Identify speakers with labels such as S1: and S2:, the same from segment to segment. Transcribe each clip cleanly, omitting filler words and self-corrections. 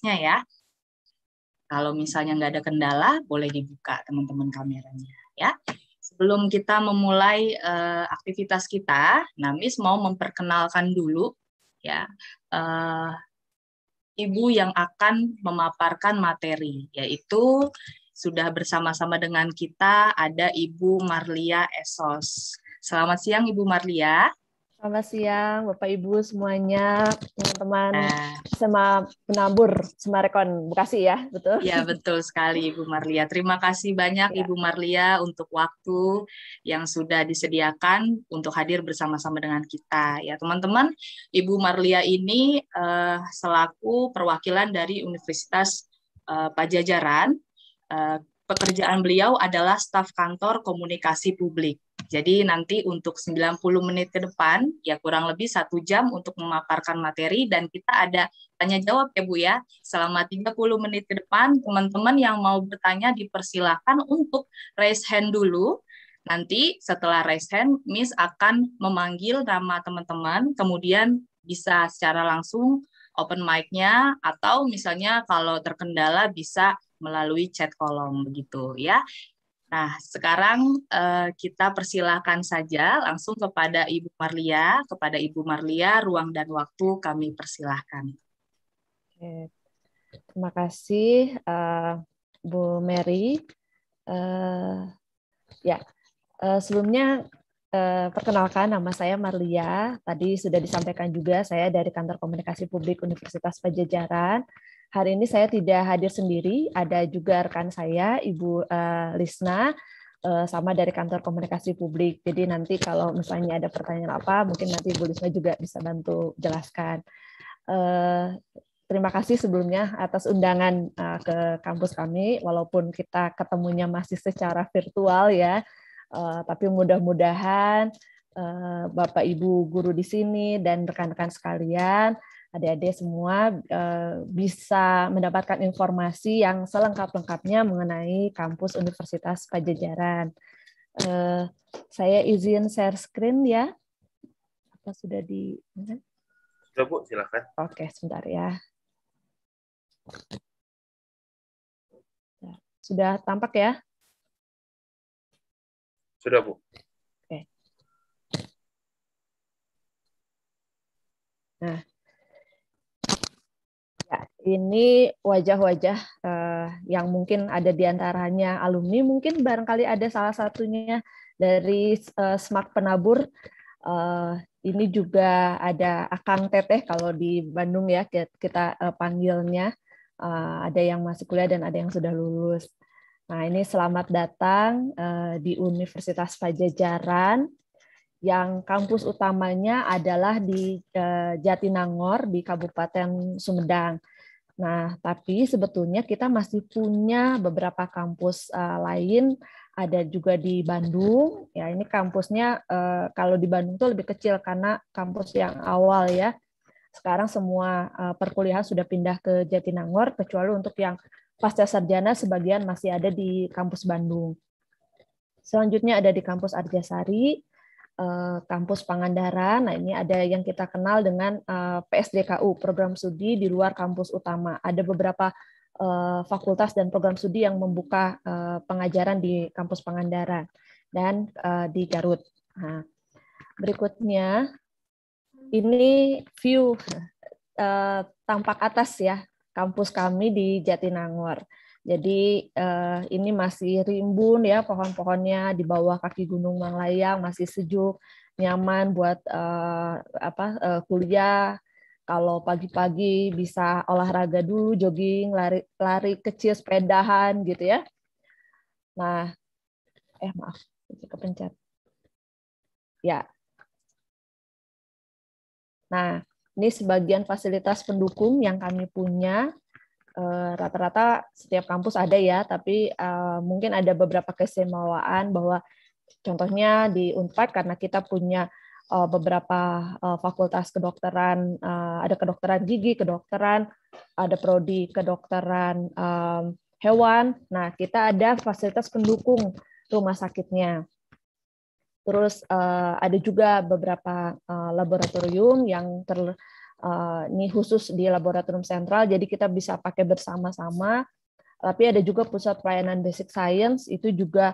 S1: kelasnya ya. Kalau misalnya nggak ada kendala, boleh dibuka teman-teman kameranya ya. Sebelum kita memulai aktivitas kita, Miss mau memperkenalkan dulu ya ibu yang akan memaparkan materi, yaitu sudah bersama-sama dengan kita ada Ibu Marlia Esos. Selamat siang Ibu Marlia.
S2: Selamat siang Bapak Ibu semuanya, teman-teman sama penabur Semarekon Bekasi ya, betul?
S1: Ya, betul sekali Ibu Marlia. Terima kasih banyak Ibu Marlia untuk waktu yang sudah disediakan untuk hadir bersama-sama dengan kita. Ya, teman-teman, Ibu Marlia ini selaku perwakilan dari Universitas Pajajaran. Pekerjaan beliau adalah staf kantor komunikasi publik. Jadi nanti untuk 90 menit ke depan, ya kurang lebih 1 jam untuk memaparkan materi, dan kita ada tanya jawab ya Bu ya. Selama 30 menit ke depan, teman-teman yang mau bertanya dipersilahkan untuk raise hand dulu. Nanti setelah raise hand, Miss akan memanggil nama teman-teman, kemudian bisa secara langsung open mic-nya, atau misalnya kalau terkendala bisa melalui chat kolom begitu ya. Nah, sekarang kita persilahkan saja langsung kepada Ibu Marlia. Kepada Ibu Marlia, ruang dan waktu kami persilahkan.
S2: Oke. Terima kasih Bu Mary. Sebelumnya perkenalkan, nama saya Marlia. Tadi sudah disampaikan juga, saya dari Kantor Komunikasi Publik Universitas Pajajaran. Hari ini saya tidak hadir sendiri, ada juga rekan saya, Ibu Lisna, sama dari Kantor Komunikasi Publik. Jadi nanti kalau misalnya ada pertanyaan apa, mungkin nanti Ibu Lisna juga bisa bantu jelaskan. Terima kasih sebelumnya atas undangan ke kampus kami, walaupun kita ketemunya masih secara virtual ya, tapi mudah-mudahan Bapak Ibu guru di sini dan rekan-rekan sekalian, adik-adik semua bisa mendapatkan informasi yang selengkap-lengkapnya mengenai kampus Universitas Pajajaran. Saya izin share screen ya. Apa sudah di?
S3: Sudah Bu, silakan.
S2: Oke, sebentar ya. Sudah tampak ya?
S3: Sudah Bu.
S2: Oke. Nah, ya, ini wajah-wajah yang mungkin ada di antaranya alumni, mungkin barangkali ada salah satunya dari Smart Penabur. Ini juga ada Akang Teteh kalau di Bandung ya kita panggilnya. Ada yang masih kuliah dan ada yang sudah lulus. Nah, ini selamat datang di Universitas Pajajaran yang kampus utamanya adalah di Jatinangor di Kabupaten Sumedang. Nah, tapi sebetulnya kita masih punya beberapa kampus lain, ada juga di Bandung. Ya, ini kampusnya kalau di Bandung tuh lebih kecil karena kampus yang awal ya. Sekarang semua perkuliahan sudah pindah ke Jatinangor, kecuali untuk yang pasca sarjana sebagian masih ada di kampus Bandung. Selanjutnya ada di kampus Arjasari, kampus Pangandaran. Nah, ini ada yang kita kenal dengan PSDKU, program studi di luar kampus utama. Ada beberapa fakultas dan program studi yang membuka pengajaran di kampus Pangandaran dan di Garut. Nah, berikutnya ini view tampak atas ya kampus kami di Jatinangor. Jadi ini masih rimbun ya pohon-pohonnya di bawah kaki Gunung Manglayang, masih sejuk, nyaman buat kuliah. Kalau pagi-pagi bisa olahraga dulu, jogging, lari kecil, sepedahan gitu ya. Nah, maaf, kepencet. Ya. Nah, ini sebagian fasilitas pendukung yang kami punya. Rata-rata setiap kampus ada ya, tapi mungkin ada beberapa keistimewaan bahwa contohnya di Unpad karena kita punya beberapa fakultas kedokteran, ada kedokteran gigi, kedokteran, ada prodi kedokteran hewan. Nah, kita ada fasilitas pendukung rumah sakitnya. Terus ada juga beberapa laboratorium yang Ini khusus di laboratorium sentral, jadi kita bisa pakai bersama-sama. Tapi ada juga pusat pelayanan basic science, itu juga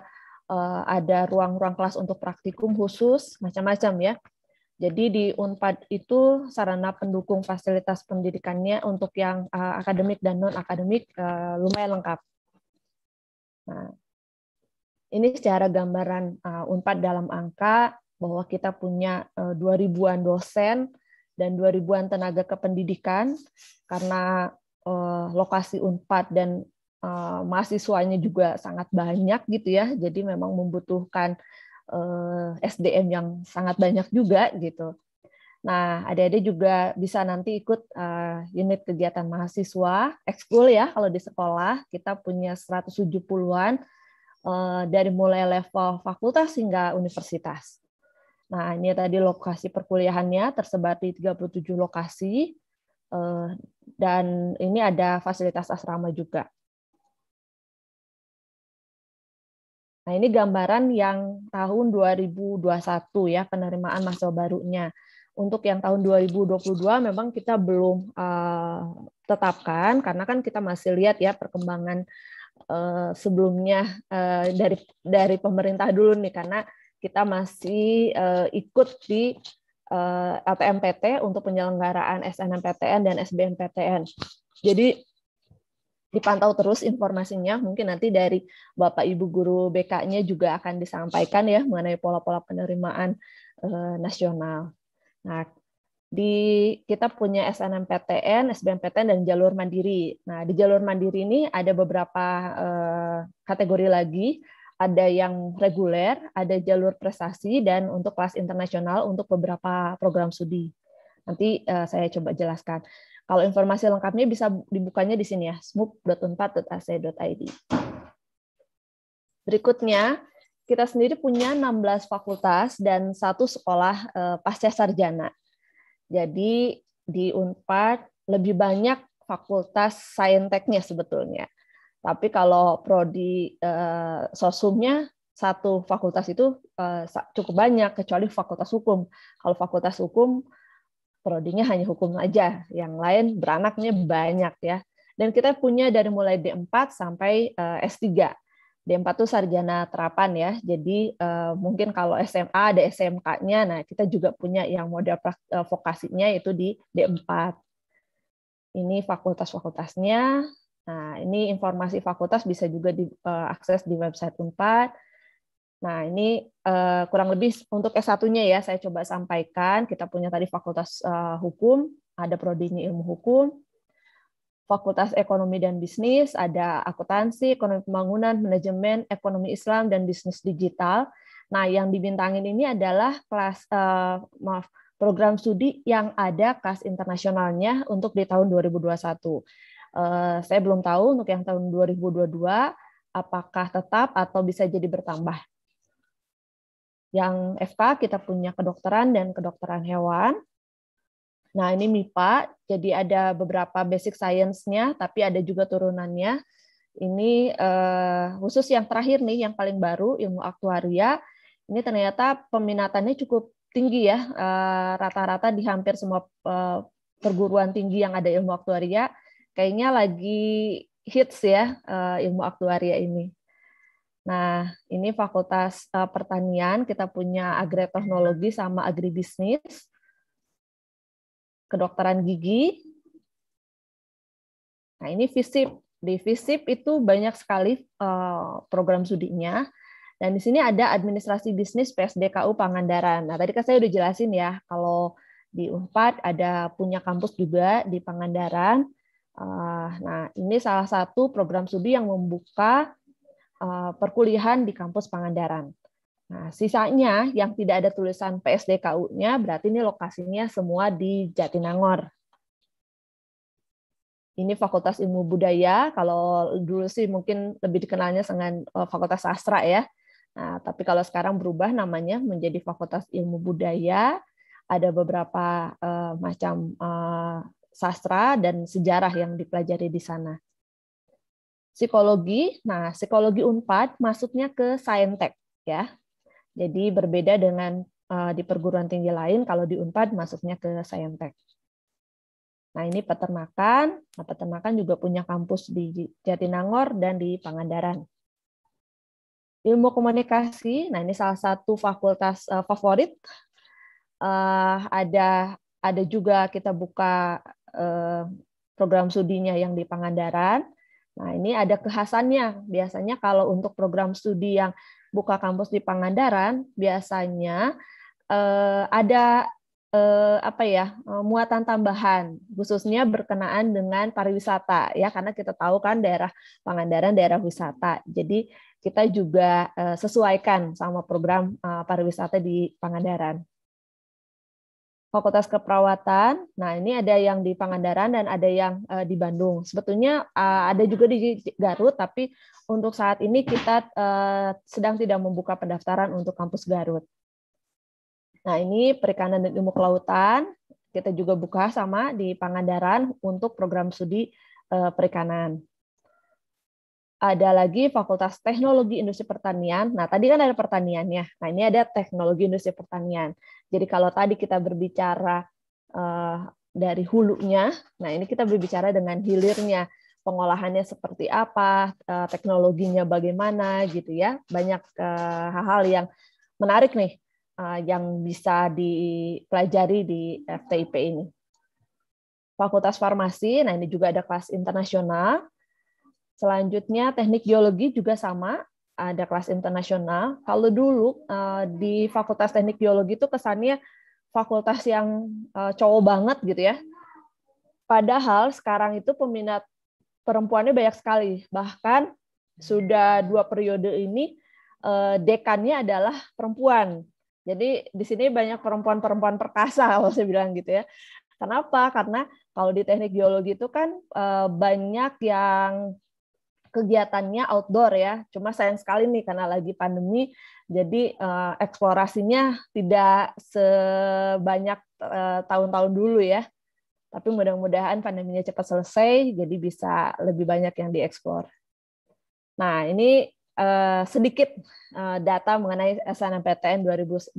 S2: ada ruang-ruang kelas untuk praktikum khusus, macam-macam ya. Jadi di Unpad itu sarana pendukung fasilitas pendidikannya untuk yang akademik dan non-akademik lumayan lengkap. Nah, ini secara gambaran Unpad dalam angka, bahwa kita punya 2.000-an dosen dan 2.000-an tenaga kependidikan, karena lokasi Unpad dan mahasiswanya juga sangat banyak gitu ya, jadi memang membutuhkan SDM yang sangat banyak juga gitu. Nah, adik-adik juga bisa nanti ikut unit kegiatan mahasiswa, ekskul ya, kalau di sekolah kita punya 170-an dari mulai level fakultas hingga universitas. Nah, ini tadi lokasi perkuliahannya tersebar di 37 lokasi, dan ini ada fasilitas asrama juga. Nah, ini gambaran yang tahun 2021 ya, penerimaan mahasiswa barunya. Untuk yang tahun 2022 memang kita belum tetapkan, karena kan kita masih lihat ya perkembangan sebelumnya dari pemerintah dulu nih, karena kita masih ikut di LPMPT untuk penyelenggaraan SNMPTN dan SBMPTN. Jadi dipantau terus informasinya, mungkin nanti dari Bapak Ibu Guru BK-nya juga akan disampaikan ya mengenai pola-pola penerimaan nasional. Nah, kita punya SNMPTN, SBMPTN, dan jalur mandiri. Nah, di jalur mandiri ini ada beberapa kategori lagi, ada yang reguler, ada jalur prestasi, dan untuk kelas internasional untuk beberapa program studi. Nanti saya coba jelaskan. Kalau informasi lengkapnya bisa dibukanya di sini ya, smup.unpad.ac.id. Berikutnya, kita sendiri punya 16 fakultas dan 1 sekolah pasca sarjana. Jadi di Unpad lebih banyak fakultas sainteknya sebetulnya. Tapi kalau prodi sosumnya 1 fakultas itu cukup banyak, kecuali fakultas hukum. Kalau fakultas hukum prodinya hanya hukum aja, yang lain beranaknya banyak ya. Dan kita punya dari mulai D4 sampai S3. D4 itu sarjana terapan ya, jadi mungkin kalau SMA ada SMK-nya, nah kita juga punya yang model vokasinya itu di D4. Ini fakultas-fakultasnya. Nah, ini informasi fakultas bisa juga diakses di website Unpad. Nah, ini kurang lebih untuk S1-nya ya, saya coba sampaikan. Kita punya tadi Fakultas Hukum, ada prodinya Ilmu Hukum. Fakultas Ekonomi dan Bisnis, ada Akuntansi, Ekonomi Pembangunan, Manajemen, Ekonomi Islam, dan Bisnis Digital. Nah, yang dibintangin ini adalah program studi yang ada kelas internasionalnya untuk di tahun 2021. Saya belum tahu untuk yang tahun 2022, apakah tetap atau bisa jadi bertambah. Yang FK kita punya kedokteran dan kedokteran hewan. Nah, ini MIPA, jadi ada beberapa basic science-nya, tapi ada juga turunannya. Ini khusus yang terakhir nih, yang paling baru, ilmu aktuaria. Ini ternyata peminatannya cukup tinggi ya, rata-rata di hampir semua perguruan tinggi yang ada ilmu aktuaria, kayaknya lagi hits ya ilmu aktuaria ini. Nah, ini Fakultas Pertanian, kita punya agroteknologi sama agribisnis, kedokteran gigi. Nah, ini FISIP. Di FISIP itu banyak sekali program studinya. Dan di sini ada administrasi bisnis PSDKU Pangandaran. Nah, tadi kan saya udah jelasin ya, kalau di Unpad ada punya kampus juga di Pangandaran. Nah, ini salah satu program studi yang membuka perkuliahan di kampus Pangandaran. Nah, sisanya yang tidak ada tulisan PSDKU-nya, berarti ini lokasinya semua di Jatinangor. Ini Fakultas Ilmu Budaya, kalau dulu sih mungkin lebih dikenalnya dengan Fakultas Sastra ya. Nah, tapi kalau sekarang berubah namanya menjadi Fakultas Ilmu Budaya, ada beberapa macam sastra dan sejarah yang dipelajari di sana. Psikologi, nah psikologi Unpad masuknya ke Saintek ya. Jadi berbeda dengan di perguruan tinggi lain, kalau di Unpad masuknya ke Saintek. Nah, ini peternakan. Nah, peternakan juga punya kampus di Jatinangor dan di Pangandaran. Ilmu komunikasi, nah ini salah satu fakultas favorit. Ada juga kita buka program studinya yang di Pangandaran. Nah, ini ada kekhasannya. Biasanya kalau untuk program studi yang buka kampus di Pangandaran, biasanya ada muatan tambahan, khususnya berkenaan dengan pariwisata, ya, karena kita tahu kan daerah Pangandaran daerah wisata. Jadi kita juga sesuaikan sama program pariwisata di Pangandaran. Fakultas Keperawatan, nah ini ada yang di Pangandaran dan ada yang di Bandung. Sebetulnya ada juga di Garut, tapi untuk saat ini kita sedang tidak membuka pendaftaran untuk kampus Garut. Nah, ini Perikanan dan Ilmu Kelautan, kita juga buka sama di Pangandaran untuk program studi perikanan. Ada lagi Fakultas Teknologi Industri Pertanian. Nah, tadi kan ada pertaniannya. Nah, ini ada Teknologi Industri Pertanian. Jadi kalau tadi kita berbicara dari hulunya, nah ini kita berbicara dengan hilirnya. Pengolahannya seperti apa, teknologinya bagaimana, gitu ya. Banyak hal-hal yang menarik nih, yang bisa dipelajari di FTIP ini. Fakultas Farmasi, nah ini juga ada kelas internasional. Selanjutnya teknik geologi juga sama, ada kelas internasional. Kalau dulu di Fakultas Teknik Geologi itu kesannya fakultas yang cowok banget gitu ya. Padahal sekarang itu peminat perempuannya banyak sekali. Bahkan sudah 2 periode ini dekannya adalah perempuan. Jadi di sini banyak perempuan-perempuan perkasa kalau saya bilang gitu ya. Kenapa? Karena kalau di teknik geologi itu kan banyak yang kegiatannya outdoor ya. Cuma sayang sekali nih karena lagi pandemi, jadi eksplorasinya tidak sebanyak tahun-tahun dulu ya. Tapi mudah-mudahan pandeminya cepat selesai, jadi bisa lebih banyak yang dieksplor. Nah, ini sedikit data mengenai SNMPTN 2021.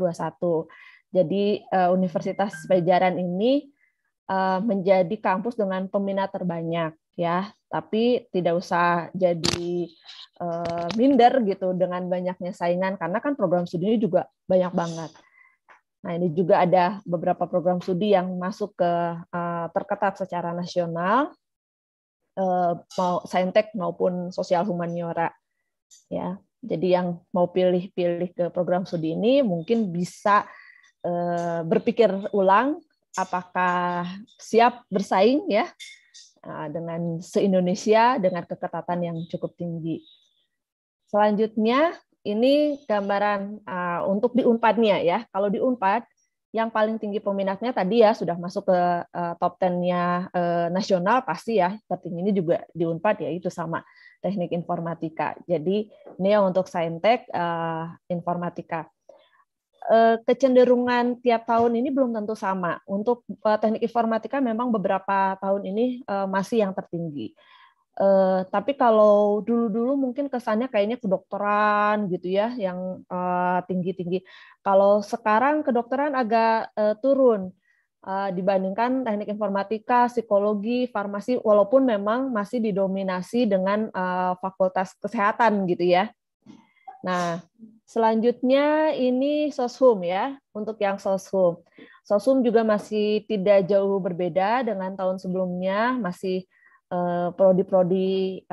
S2: Jadi Universitas Padjadjaran ini menjadi kampus dengan peminat terbanyak ya, tapi tidak usah jadi minder gitu dengan banyaknya saingan karena kan program studinya juga banyak banget. Nah, ini juga ada beberapa program studi yang masuk ke terketat secara nasional, mau saintek maupun sosial humaniora. Ya, jadi yang mau pilih-pilih ke program studi ini mungkin bisa berpikir ulang apakah siap bersaing ya dengan se-Indonesia dengan keketatan yang cukup tinggi. Selanjutnya ini gambaran untuk di Unpadnya ya. Kalau di Unpad yang paling tinggi peminatnya tadi ya sudah masuk ke top 10-nya nasional pasti ya. Tertinggi ini juga di Unpad ya itu sama teknik informatika. Jadi ini yang untuk saintek informatika. Kecenderungan tiap tahun ini belum tentu sama. Untuk teknik informatika memang beberapa tahun ini masih yang tertinggi. Tapi kalau dulu-dulu mungkin kesannya kayaknya kedokteran gitu ya, yang tinggi-tinggi. Kalau sekarang kedokteran agak turun dibandingkan teknik informatika, psikologi, farmasi, walaupun memang masih didominasi dengan fakultas kesehatan gitu ya. Nah, selanjutnya ini Soshum ya, untuk yang Soshum. Soshum juga masih tidak jauh berbeda dengan tahun sebelumnya, masih prodi-prodi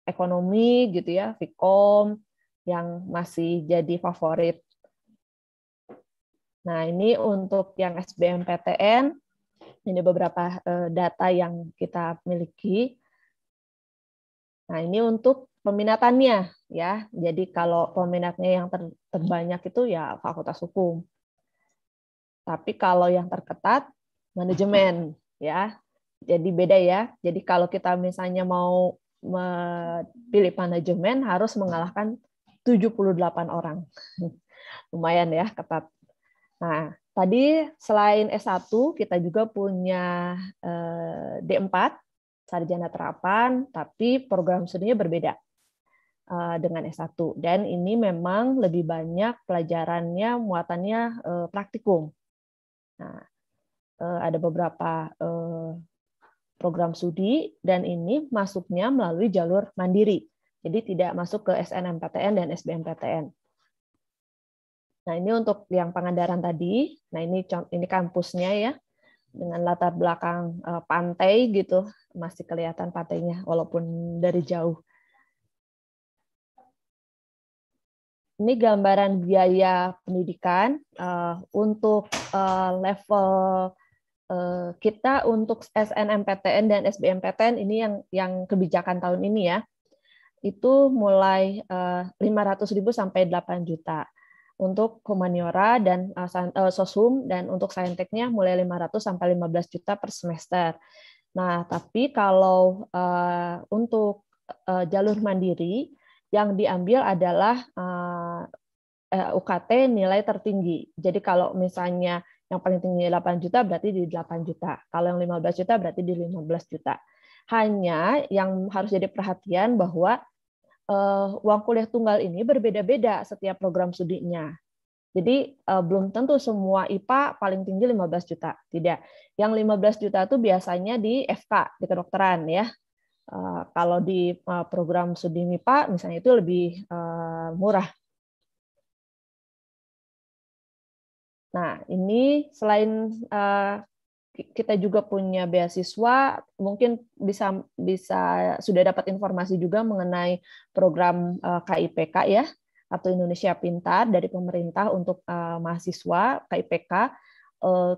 S2: ekonomi gitu ya, Vkom yang masih jadi favorit. Nah, ini untuk yang SBMPTN, ini beberapa data yang kita miliki. Nah, ini untuk peminatannya ya. Jadi kalau peminatnya yang terbanyak itu ya Fakultas Hukum. Tapi kalau yang terketat manajemen ya. Jadi beda ya. Jadi kalau kita misalnya mau pilih manajemen harus mengalahkan 78 orang. Lumayan ya, ketat. Nah, tadi selain S1 kita juga punya D4 sarjana terapan, tapi program studinya berbeda dengan S1. Dan ini memang lebih banyak pelajarannya, muatannya praktikum. Nah, ada beberapa program studi, dan ini masuknya melalui jalur mandiri. Jadi tidak masuk ke SNMPTN dan SBMPTN. Nah, ini untuk yang Pangandaran tadi. Nah, ini kampusnya ya, dengan latar belakang pantai gitu, masih kelihatan pantainya walaupun dari jauh. Ini gambaran biaya pendidikan untuk level kita untuk SNMPTN dan SBMPTN ini yang kebijakan tahun ini ya. Itu mulai 500.000 sampai 8 juta. Untuk humaniora dan soshum, dan untuk sainteknya mulai 500 sampai 15 juta per semester. Nah, tapi kalau untuk jalur mandiri yang diambil adalah UKT nilai tertinggi. Jadi kalau misalnya yang paling tinggi 8 juta berarti di 8 juta. Kalau yang 15 juta berarti di 15 juta. Hanya yang harus jadi perhatian bahwa uang kuliah tunggal ini berbeda-beda setiap program studinya. Jadi belum tentu semua IPA paling tinggi 15 juta. Tidak. Yang 15 juta itu biasanya di FK, di kedokteran ya. Kalau di program studi MIPA misalnya itu lebih murah. Nah, ini selain kita juga punya beasiswa, mungkin bisa sudah dapat informasi juga mengenai program KIPK ya, atau Indonesia Pintar dari pemerintah untuk mahasiswa KIPK.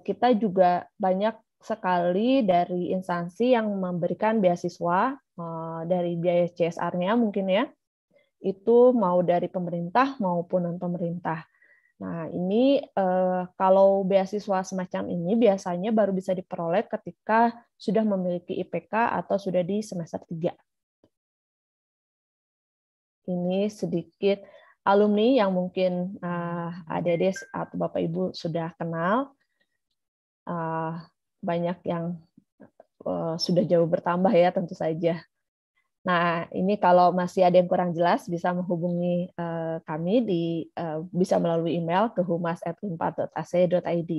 S2: Kita juga banyak sekali dari instansi yang memberikan beasiswa dari biaya CSR-nya mungkin ya, itu mau dari pemerintah maupun non pemerintah. Nah, ini kalau beasiswa semacam ini biasanya baru bisa diperoleh ketika sudah memiliki IPK atau sudah di semester 3. Ini sedikit alumni yang mungkin adik-adik atau Bapak Ibu sudah kenal. Banyak yang sudah jauh bertambah ya tentu saja. Nah, ini kalau masih ada yang kurang jelas bisa menghubungi kami bisa melalui email ke humas@unpad.ac.id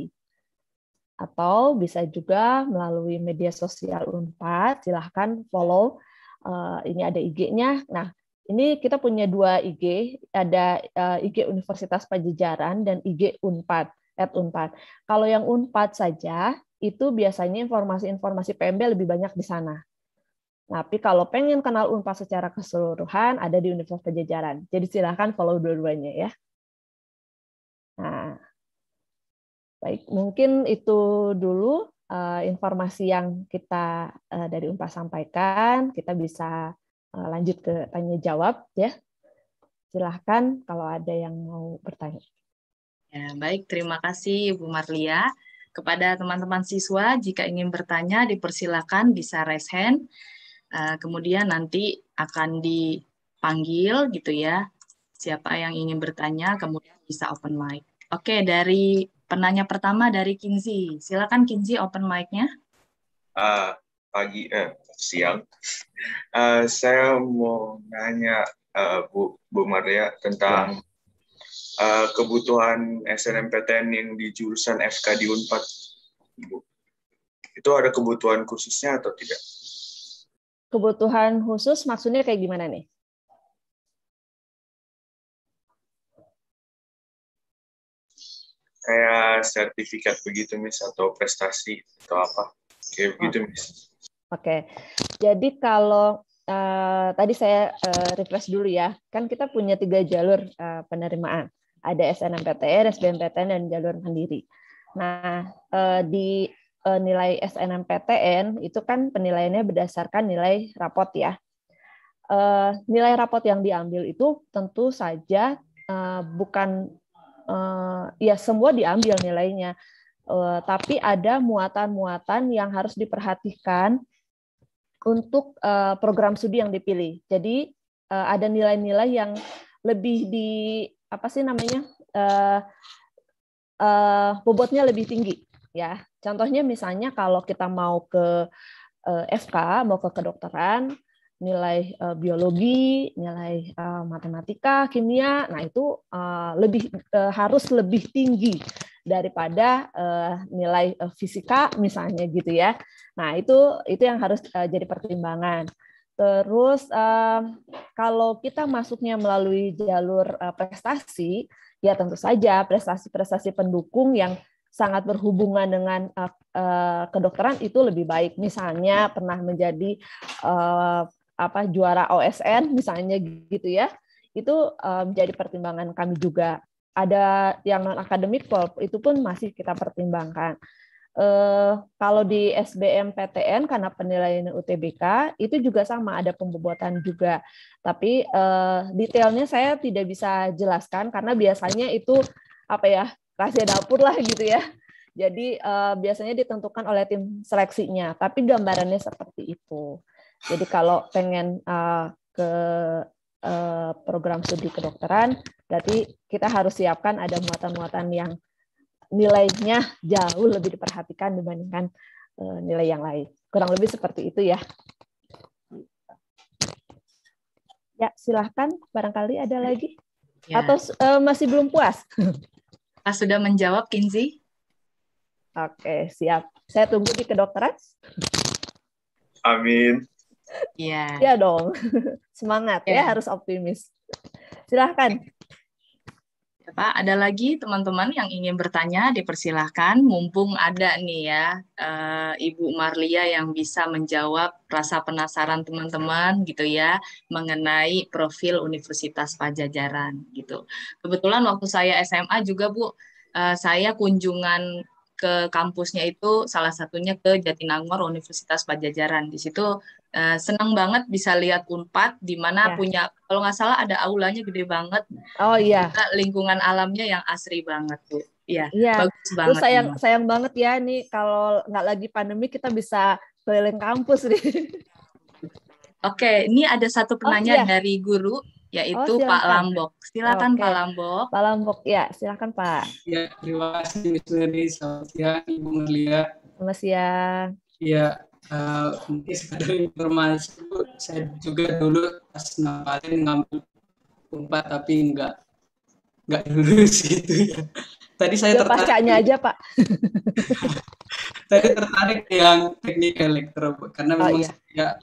S2: atau bisa juga melalui media sosial Unpad. Silahkan follow. Ini ada IG-nya. Nah, ini kita punya 2 IG, ada IG Universitas Pajajaran dan IG Unpad @unpad. Kalau yang Unpad saja itu biasanya informasi-informasi PMB lebih banyak di sana. Tapi kalau pengen kenal Unpad secara keseluruhan, ada di Universitas Pajajaran. Jadi silahkan follow dua-duanya ya. Nah, baik, mungkin itu dulu informasi yang kita dari Unpad sampaikan. Kita bisa lanjut ke tanya jawab ya. Silahkan kalau ada yang mau bertanya.
S1: Ya, baik, terima kasih Ibu Marlia. Kepada teman-teman siswa, jika ingin bertanya, dipersilakan bisa raise hand. Kemudian nanti akan dipanggil gitu ya, siapa yang ingin bertanya, kemudian bisa open mic. Oke, dari penanya pertama dari Kinzi. Silakan Kinzi, open mic-nya.
S3: Siang. Saya mau nanya Bu Maria tentang kebutuhan SNMPTN yang di jurusan FK di Unpad, Bu. Itu ada kebutuhan khususnya atau tidak?
S2: Kebutuhan khusus maksudnya kayak gimana nih?
S3: Kayak sertifikat begitu, Miss, atau prestasi atau apa? Kayak begitu, Miss.
S2: Oke. Jadi kalau tadi saya refresh dulu ya. Kan kita punya 3 jalur penerimaan. Ada SNMPTN, SBMPTN, dan jalur mandiri. Nah, di nilai SNMPTN itu kan penilaiannya berdasarkan nilai rapot ya. Nilai rapot yang diambil itu tentu saja bukan ya semua diambil nilainya, tapi ada muatan-muatan yang harus diperhatikan untuk program studi yang dipilih. Jadi ada nilai-nilai yang lebih bobotnya lebih tinggi ya. Contohnya misalnya kalau kita mau ke FK, mau ke kedokteran, nilai biologi, nilai matematika, kimia, nah itu harus lebih tinggi daripada nilai fisika misalnya gitu ya. Nah, itu yang harus jadi pertimbangan. Terus kalau kita masuknya melalui jalur prestasi, ya tentu saja prestasi-prestasi pendukung yang sangat berhubungan dengan kedokteran itu lebih baik. Misalnya pernah menjadi juara OSN misalnya gitu ya. Itu menjadi pertimbangan kami juga. Ada yang non akademik itu pun masih kita pertimbangkan. Kalau di SBMPTN karena penilaian UTBK itu juga sama, ada pembobotan juga. Tapi detailnya saya tidak bisa jelaskan karena biasanya itu rahasia dapur lah gitu ya. Jadi biasanya ditentukan oleh tim seleksinya. Tapi gambarannya seperti itu. Jadi kalau pengen ke program studi kedokteran, berarti kita harus siapkan ada muatan-muatan yang nilainya jauh lebih diperhatikan dibandingkan nilai yang lain. Kurang lebih seperti itu ya. Ya, silahkan. Barangkali ada lagi? Ya. Atau masih belum puas?
S1: Sudah menjawab, Kinzi?
S2: Oke, siap. Saya tunggu di kedokteran.
S3: Amin.
S1: Iya.
S2: Ya dong. Semangat ya, harus optimis. Silahkan.
S1: Pak, ada lagi teman-teman yang ingin bertanya, dipersilahkan. Mumpung ada nih ya, Ibu Marlia yang bisa menjawab rasa penasaran teman-teman gitu ya, mengenai profil Universitas Padjadjaran gitu. Kebetulan waktu saya SMA juga Bu, saya kunjungan ke kampusnya itu salah satunya ke Jatinangor Universitas Padjadjaran. Di situ senang banget bisa lihat Unpad, di mana punya, kalau nggak salah ada aulanya gede banget.
S2: Oh iya.
S1: Lingkungan alamnya yang asri banget Bu. Iya. Bagus banget.
S2: Terus sayang banget ya nih kalau nggak lagi pandemi kita bisa keliling kampus nih.
S1: Oke, ini ada satu penanya dari guru, yaitu Pak Lambok. Silakan Pak Lambok.
S2: Pak Lambok, ya silakan Pak.
S4: Ya, terima kasih Miss Leni. Selamat siang Ibu Marlia.
S2: Selamat siang.
S4: Ya, mungkin sekadar informasi, saya juga dulu pas ngapalin ngambil Unpad tapi nggak lulus gitu ya. Tadi saya tertarik.
S2: Pascanya aja Pak.
S4: Tadi tertarik yang teknik elektro karena memang saya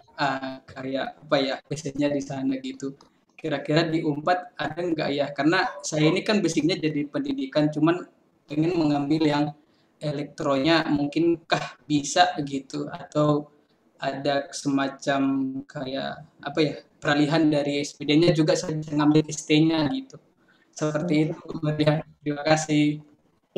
S4: kayak basicnya di sana gitu. Kira-kira di Unpad ada nggak ya? Karena saya ini kan basicnya jadi pendidikan, cuman pengen mengambil yang elektronya, mungkinkah bisa gitu? Atau ada semacam kayak peralihan dari SPD-nya juga saya bisa ngambil ST-nya gitu. Seperti itu, Maria. Terima kasih.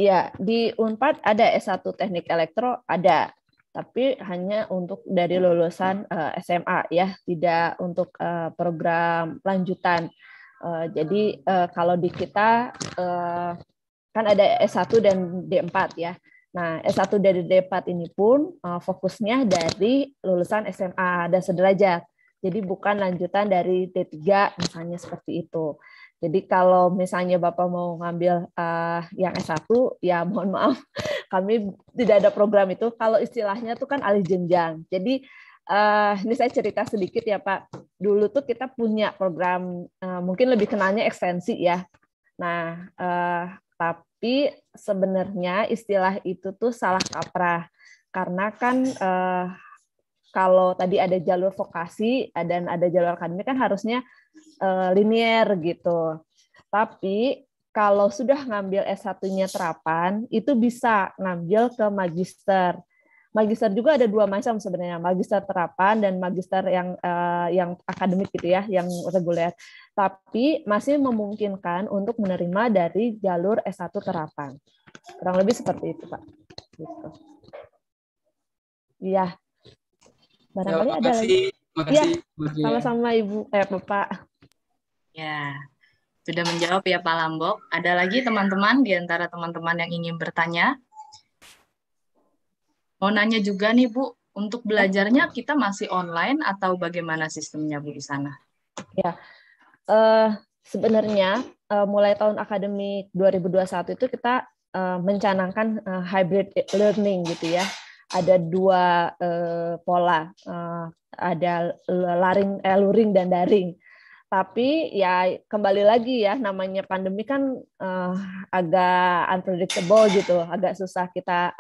S2: Iya, di Unpad ada S1 Teknik Elektro, ada. Tapi hanya untuk dari lulusan SMA ya, tidak untuk program lanjutan. Jadi kalau di kita kan ada S1 dan D4 ya. Nah, S1 dari D4 ini pun fokusnya dari lulusan SMA dan sederajat. Jadi bukan lanjutan dari D3 misalnya seperti itu. Jadi kalau misalnya Bapak mau ngambil yang S1, ya mohon maaf, kami tidak ada program itu. Kalau istilahnya tuh kan alih jenjang. Jadi ini saya cerita sedikit ya Pak. Dulu tuh kita punya program, mungkin lebih kenalnya ekstensi ya. Nah, tapi sebenarnya istilah itu tuh salah kaprah. Karena kan kalau tadi ada jalur vokasi dan ada jalur akademik kan harusnya linier gitu. Tapi kalau sudah ngambil S1-nya terapan, itu bisa ngambil ke magister. Magister juga ada dua macam sebenarnya, magister terapan dan magister yang akademik gitu ya, yang reguler. Tapi masih memungkinkan untuk menerima dari jalur S1 terapan. Kurang lebih seperti itu, Pak. Gitu. Iya. Barangkali ada lagi. Iya, sama-sama Ibu, Bapak.
S1: Ya, sudah menjawab ya Pak Lambok. Ada lagi teman-teman di antara teman-teman yang ingin bertanya? Mau nanya juga nih Bu, untuk belajarnya kita masih online atau bagaimana sistemnya Bu di sana?
S2: Ya, sebenarnya mulai tahun akademik 2021 itu kita mencanangkan hybrid learning gitu ya. ada dua pola, ada luring dan daring. Tapi ya kembali lagi ya, namanya pandemi kan agak unpredictable gitu, agak susah kita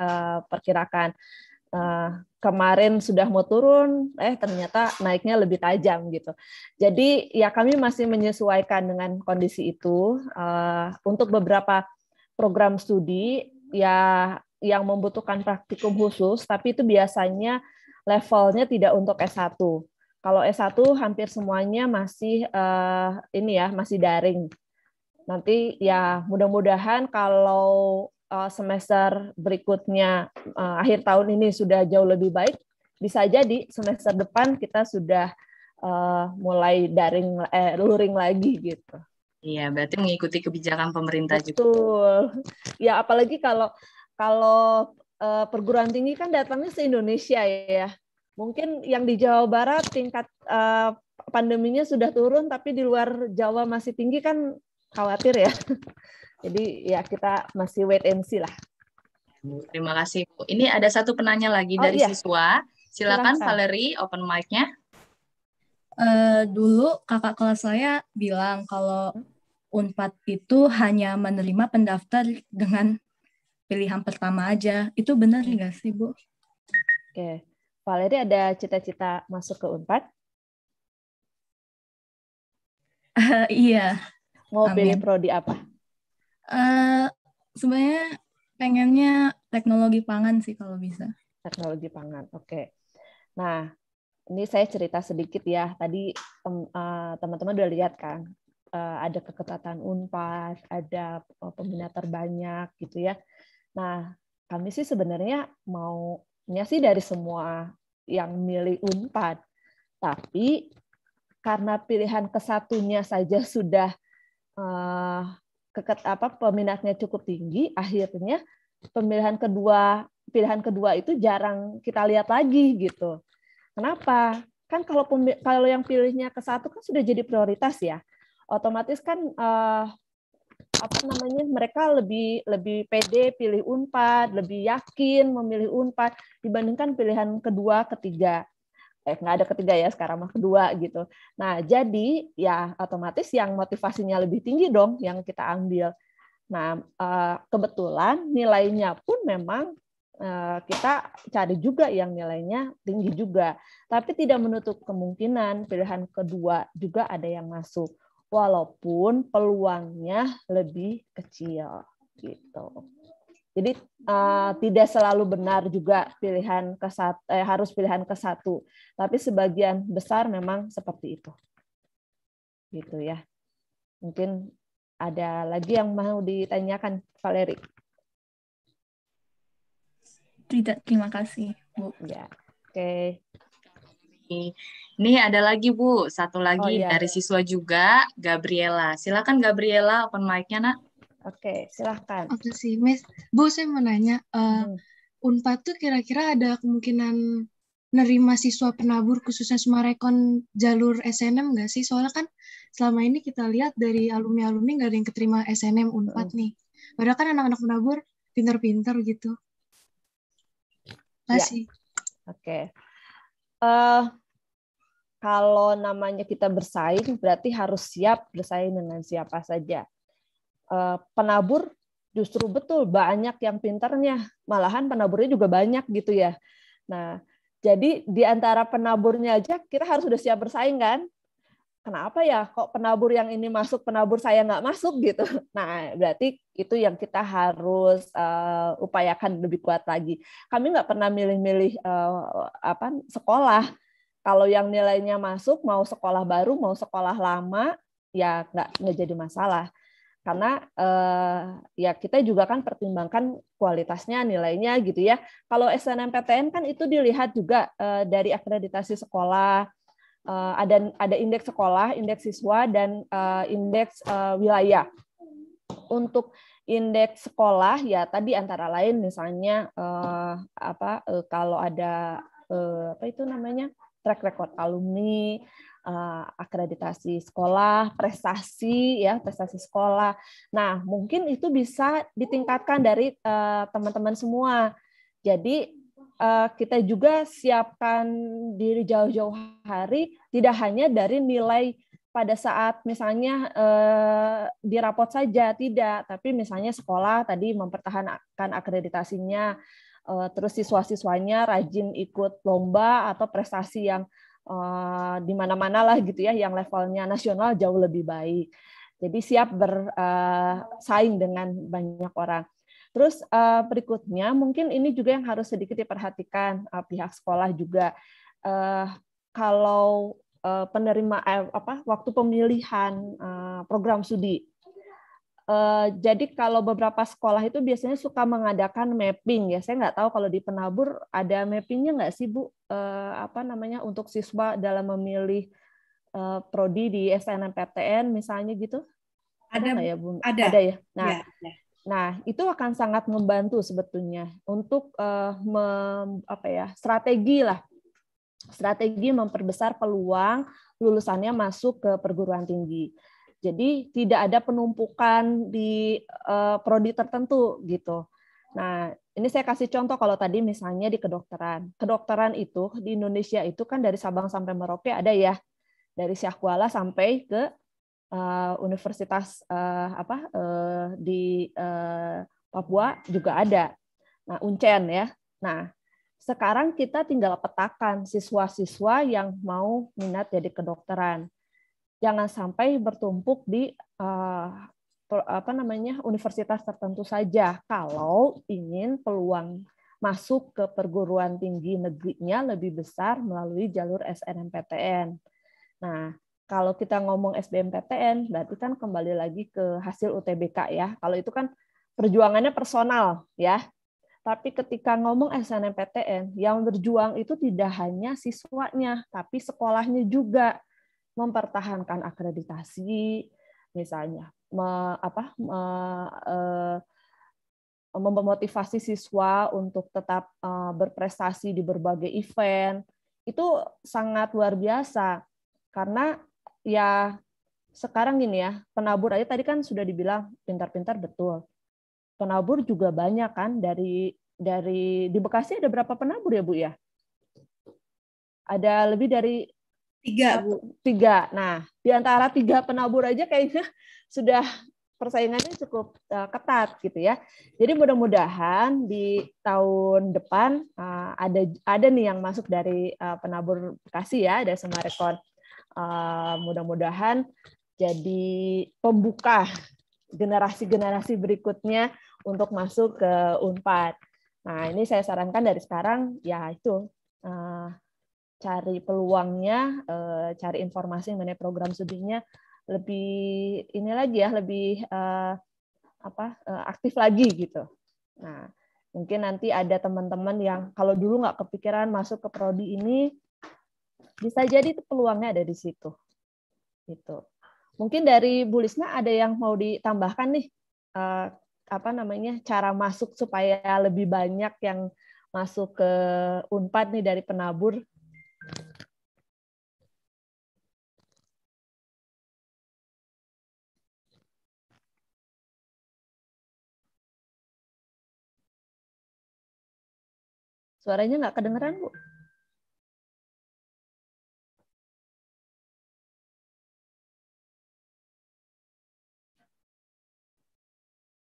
S2: perkirakan. Kemarin sudah mau turun, ternyata naiknya lebih tajam gitu. Jadi ya kami masih menyesuaikan dengan kondisi itu. Untuk beberapa program studi ya yang membutuhkan praktikum khusus, tapi itu biasanya levelnya tidak untuk S1. Kalau S1 hampir semuanya masih masih daring. Nanti ya mudah-mudahan kalau semester berikutnya akhir tahun ini sudah jauh lebih baik, bisa jadi semester depan kita sudah mulai luring lagi gitu.
S1: Iya, berarti mengikuti kebijakan pemerintah juga.
S2: Betul. Ya apalagi kalau perguruan tinggi kan datangnya se-Indonesia ya. Mungkin yang di Jawa Barat tingkat pandeminya sudah turun, tapi di luar Jawa masih tinggi kan khawatir ya. Jadi ya kita masih wait and see lah.
S1: Terima kasih, Bu. Ini ada satu penanya lagi dari siswa. Silakan Valerie, open mic-nya.
S5: Dulu kakak kelas saya bilang kalau Unpad itu hanya menerima pendaftar dengan pilihan pertama aja. Itu benar nggak sih, Bu?
S2: Oke. Valerie ada cita-cita masuk ke Unpad?
S5: Iya.
S2: Mau pilih prodi apa?
S5: Sebenarnya pengennya teknologi pangan sih kalau bisa.
S2: Teknologi pangan, oke. Nah, ini saya cerita sedikit ya. Tadi teman-teman udah lihat kan, ada keketatan Unpad, ada peminat terbanyak gitu ya. Nah, kami sih sebenarnya maunya sih dari semua yang milih Unpad, tapi karena pilihan kesatunya saja sudah peminatnya cukup tinggi, akhirnya pilihan kedua itu jarang kita lihat lagi gitu. Kenapa? Kan kalau yang pilihnya ke satu kan sudah jadi prioritas ya. Otomatis kan mereka lebih pede pilih Unpad, lebih yakin memilih Unpad dibandingkan pilihan kedua, ketiga. Nggak ada ketiga ya, sekarang mah kedua gitu. Nah, jadi ya otomatis yang motivasinya lebih tinggi dong yang kita ambil. Nah, kebetulan nilainya pun memang kita cari juga yang nilainya tinggi juga. Tapi tidak menutup kemungkinan pilihan kedua juga ada yang masuk. Walaupun peluangnya lebih kecil gitu. Jadi tidak selalu benar juga harus pilihan ke satu, tapi sebagian besar memang seperti itu. Gitu ya. Mungkin ada lagi yang mau ditanyakan, Valerie?
S5: Tidak, terima kasih, Bu.
S2: Ya, oke.
S1: Ini ada lagi, Bu. Satu lagi dari siswa juga, Gabriela. Silakan Gabriela, open mic-nya, Nak.
S2: Oke, silahkan.
S6: Oke sih, Miss. Bu, saya mau nanya, Unpad tuh kira-kira ada kemungkinan nerima siswa penabur khususnya Sumarekon jalur SNM nggak sih? Soalnya kan selama ini kita lihat dari alumni-alumni nggak ada yang keterima SNM Unpad nih. Padahal kan anak-anak penabur pintar-pintar gitu. Masih.
S2: Oke. Kalau namanya kita bersaing, berarti harus siap bersaing dengan siapa saja. Penabur justru betul banyak yang pintarnya, malahan penaburnya juga banyak gitu ya. Nah, jadi di antara penaburnya aja kita harus sudah siap bersaing kan? Kenapa ya kok penabur yang ini masuk, penabur saya nggak masuk gitu? Nah, berarti itu yang kita harus upayakan lebih kuat lagi. Kami nggak pernah milih-milih sekolah. Kalau yang nilainya masuk, mau sekolah baru, mau sekolah lama, ya nggak jadi masalah. Karena ya kita juga kan pertimbangkan kualitasnya, nilainya gitu ya. Kalau SNMPTN kan itu dilihat juga dari akreditasi sekolah, ada indeks sekolah, indeks siswa, dan indeks wilayah. Untuk indeks sekolah ya tadi antara lain misalnya kalau ada track record alumni, akreditasi sekolah, prestasi sekolah. Nah, mungkin itu bisa ditingkatkan dari teman-teman semua. Jadi kita juga siapkan diri jauh-jauh hari, tidak hanya dari nilai pada saat misalnya di rapot saja, tidak, tapi misalnya sekolah tadi mempertahankan akreditasinya, terus siswa-siswanya rajin ikut lomba atau prestasi yang di mana-mana lah gitu ya, yang levelnya nasional jauh lebih baik. Jadi siap bersaing dengan banyak orang. Terus berikutnya mungkin ini juga yang harus sedikit diperhatikan pihak sekolah juga. Kalau waktu pemilihan program studi. Jadi kalau beberapa sekolah itu biasanya suka mengadakan mapping ya. Saya nggak tahu kalau di Penabur ada mappingnya nggak sih Bu? Untuk siswa dalam memilih prodi di SNMPTN misalnya gitu? Ada nggak ya Bu? Ada ya. Nah, itu akan sangat membantu sebetulnya untuk strategi memperbesar peluang lulusannya masuk ke perguruan tinggi. Jadi tidak ada penumpukan di prodi tertentu gitu. Nah, ini saya kasih contoh kalau tadi misalnya di kedokteran. Kedokteran itu di Indonesia itu kan dari Sabang sampai Merauke ada ya, dari Syah Kuala sampai ke universitas di Papua juga ada. Nah, Uncen ya. Nah, sekarang kita tinggal petakan siswa-siswa yang mau minat jadi kedokteran. Jangan sampai bertumpuk di universitas tertentu saja kalau ingin peluang masuk ke perguruan tinggi negerinya lebih besar melalui jalur SNMPTN. Nah, kalau kita ngomong SBMPTN, berarti kan kembali lagi ke hasil UTBK ya. Kalau itu kan perjuangannya personal ya. Tapi ketika ngomong SNMPTN, yang berjuang itu tidak hanya siswanya, tapi sekolahnya juga mempertahankan akreditasi, misalnya memotivasi siswa untuk tetap berprestasi di berbagai event. Itu sangat luar biasa. Karena ya sekarang gini ya, penabur aja tadi kan sudah dibilang pintar-pintar betul. Penabur juga banyak kan dari di Bekasi ada berapa penabur ya Bu ya? Ada lebih dari 3 Bu. 3. Nah, di antara 3 penabur aja kayaknya sudah persaingannya cukup ketat gitu ya. Jadi mudah-mudahan di tahun depan ada nih yang masuk dari penabur Bekasi ya, dari Sumarekon. Mudah-mudahan jadi pembuka generasi-generasi berikutnya untuk masuk ke Unpad. Nah, ini saya sarankan dari sekarang ya itu cari peluangnya, cari informasi mengenai program studinya lebih ini lagi ya, lebih aktif lagi gitu. Nah, mungkin nanti ada teman-teman yang kalau dulu nggak kepikiran masuk ke prodi ini, bisa jadi itu peluangnya ada di situ. Gitu. Mungkin dari Bu Lisna ada yang mau ditambahkan nih, cara masuk supaya lebih banyak yang masuk ke Unpad nih dari penabur. Suaranya nggak kedengeran, Bu?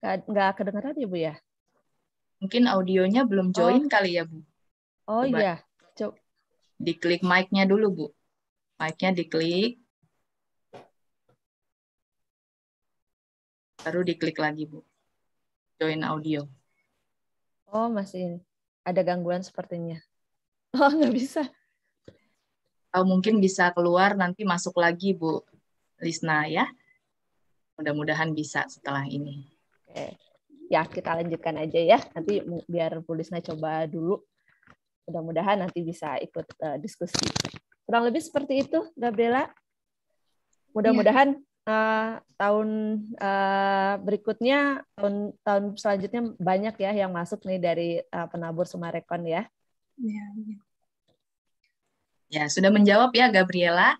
S2: Nggak kedengeran ya, Bu ya?
S1: Mungkin audionya belum join kali ya, Bu.
S2: Oh coba. Iya. Coba.
S1: Diklik mic-nya dulu, Bu. Mic-nya diklik. Baru diklik lagi, Bu. Join audio.
S2: Oh, masih ada gangguan sepertinya. Oh, nggak bisa.
S1: Atau mungkin bisa keluar, nanti masuk lagi, Bu Lisna ya. Mudah-mudahan bisa setelah ini.
S2: Oke. Ya, kita lanjutkan aja ya. Nanti biar Bu Lisna coba dulu. Mudah-mudahan nanti bisa ikut diskusi. Kurang lebih seperti itu, Gabriela. Mudah-mudahan tahun berikutnya, tahun selanjutnya banyak ya yang masuk nih dari penabur Sumarekon ya.
S1: Ya, sudah menjawab ya Gabriela?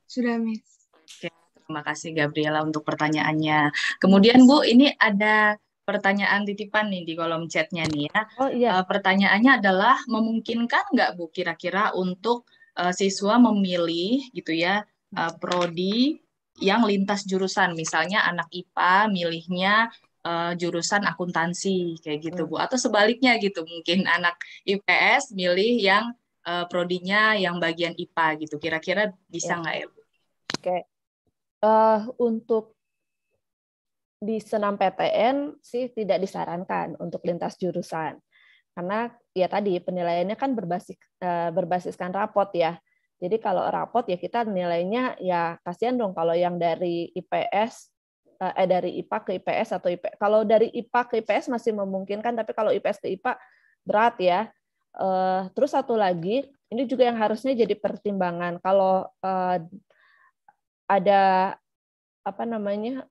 S6: Sudah, Miss.
S1: Oke, terima kasih Gabriela untuk pertanyaannya. Kemudian Bu, ini ada pertanyaan titipan nih di kolom chatnya nih ya.
S2: Oh iya.
S1: Pertanyaannya adalah memungkinkan nggak Bu kira-kira untuk siswa memilih gitu ya prodi yang lintas jurusan, misalnya anak IPA milihnya jurusan akuntansi kayak gitu Bu, atau sebaliknya gitu mungkin anak IPS milih yang prodinya yang bagian IPA gitu. Kira-kira bisa nggak ya Bu?
S2: Oke. Untuk di senam PTN sih tidak disarankan untuk lintas jurusan. Karena ya tadi penilaiannya kan berbasiskan rapot ya. Jadi kalau rapot ya kita nilainya ya kasihan dong kalau yang dari IPS dari IPA ke IPS atau kalau dari IPA ke IPS masih memungkinkan, tapi kalau IPS ke IPA berat ya. Terus satu lagi, ini juga yang harusnya jadi pertimbangan kalau ada apa namanya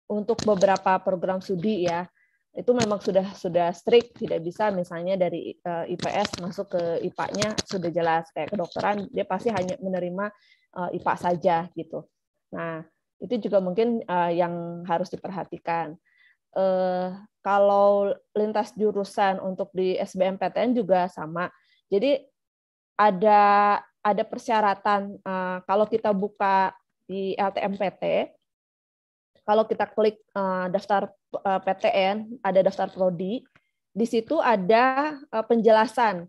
S2: untuk beberapa program studi ya, itu memang sudah strict, tidak bisa misalnya dari IPS masuk ke IPA-nya sudah jelas, kayak kedokteran dia pasti hanya menerima IPA saja gitu. Nah itu juga mungkin yang harus diperhatikan. Kalau lintas jurusan untuk di SBMPTN juga sama. Jadi ada persyaratan kalau kita buka di LTMPT, kalau kita klik daftar PTN, ada daftar prodi, di situ ada penjelasan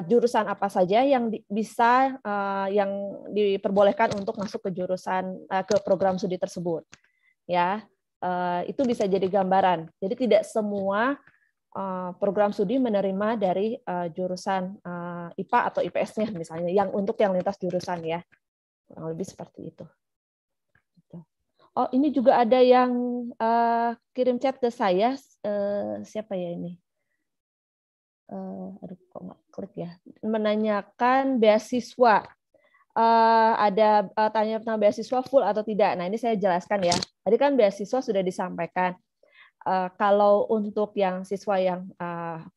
S2: jurusan apa saja yang bisa yang diperbolehkan untuk masuk ke jurusan ke program studi tersebut. Ya, itu bisa jadi gambaran. Jadi tidak semua program studi menerima dari jurusan IPA atau IPS-nya misalnya, yang untuk yang lintas jurusan ya. Kurang lebih seperti itu. Oh, ini juga ada yang kirim chat ke saya. Siapa ya ini? Aduh, kok nggak klik ya? Menanyakan beasiswa. Ada tanya tentang beasiswa full atau tidak. Nah, ini saya jelaskan ya. Tadi kan beasiswa sudah disampaikan. Kalau untuk yang siswa yang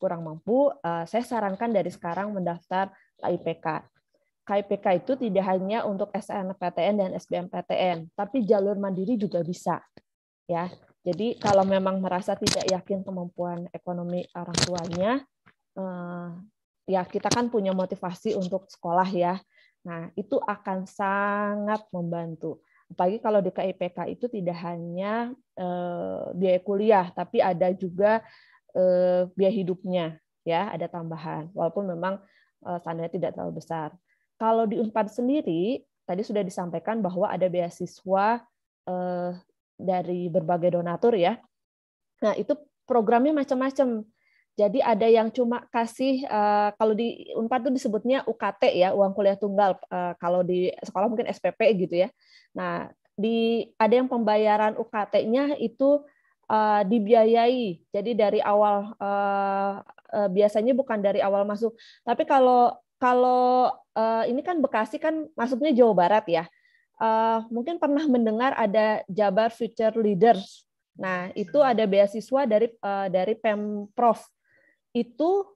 S2: kurang mampu, saya sarankan dari sekarang mendaftar KIPK. KIPK itu tidak hanya untuk SNMPTN dan SBMPTN, tapi jalur mandiri juga bisa. Ya, jadi kalau memang merasa tidak yakin kemampuan ekonomi orang tuanya, ya kita kan punya motivasi untuk sekolah ya. Nah, itu akan sangat membantu. Apalagi kalau di KIPK itu tidak hanya biaya kuliah, tapi ada juga biaya hidupnya, ya ada tambahan. Walaupun memang standarnya tidak terlalu besar. Kalau di Unpad sendiri, tadi sudah disampaikan bahwa ada beasiswa dari berbagai donatur ya. Nah, itu programnya macam-macam. Jadi ada yang cuma kasih, kalau di Unpad itu disebutnya UKT ya, uang kuliah tunggal. Kalau di sekolah mungkin SPP gitu ya. Nah, ada yang pembayaran UKT-nya itu dibiayai. Jadi dari awal, biasanya bukan dari awal masuk. Tapi kalau ini kan Bekasi kan masuknya Jawa Barat ya. Mungkin pernah mendengar ada Jabar Future Leaders. Nah, itu ada beasiswa dari Pemprov. Itu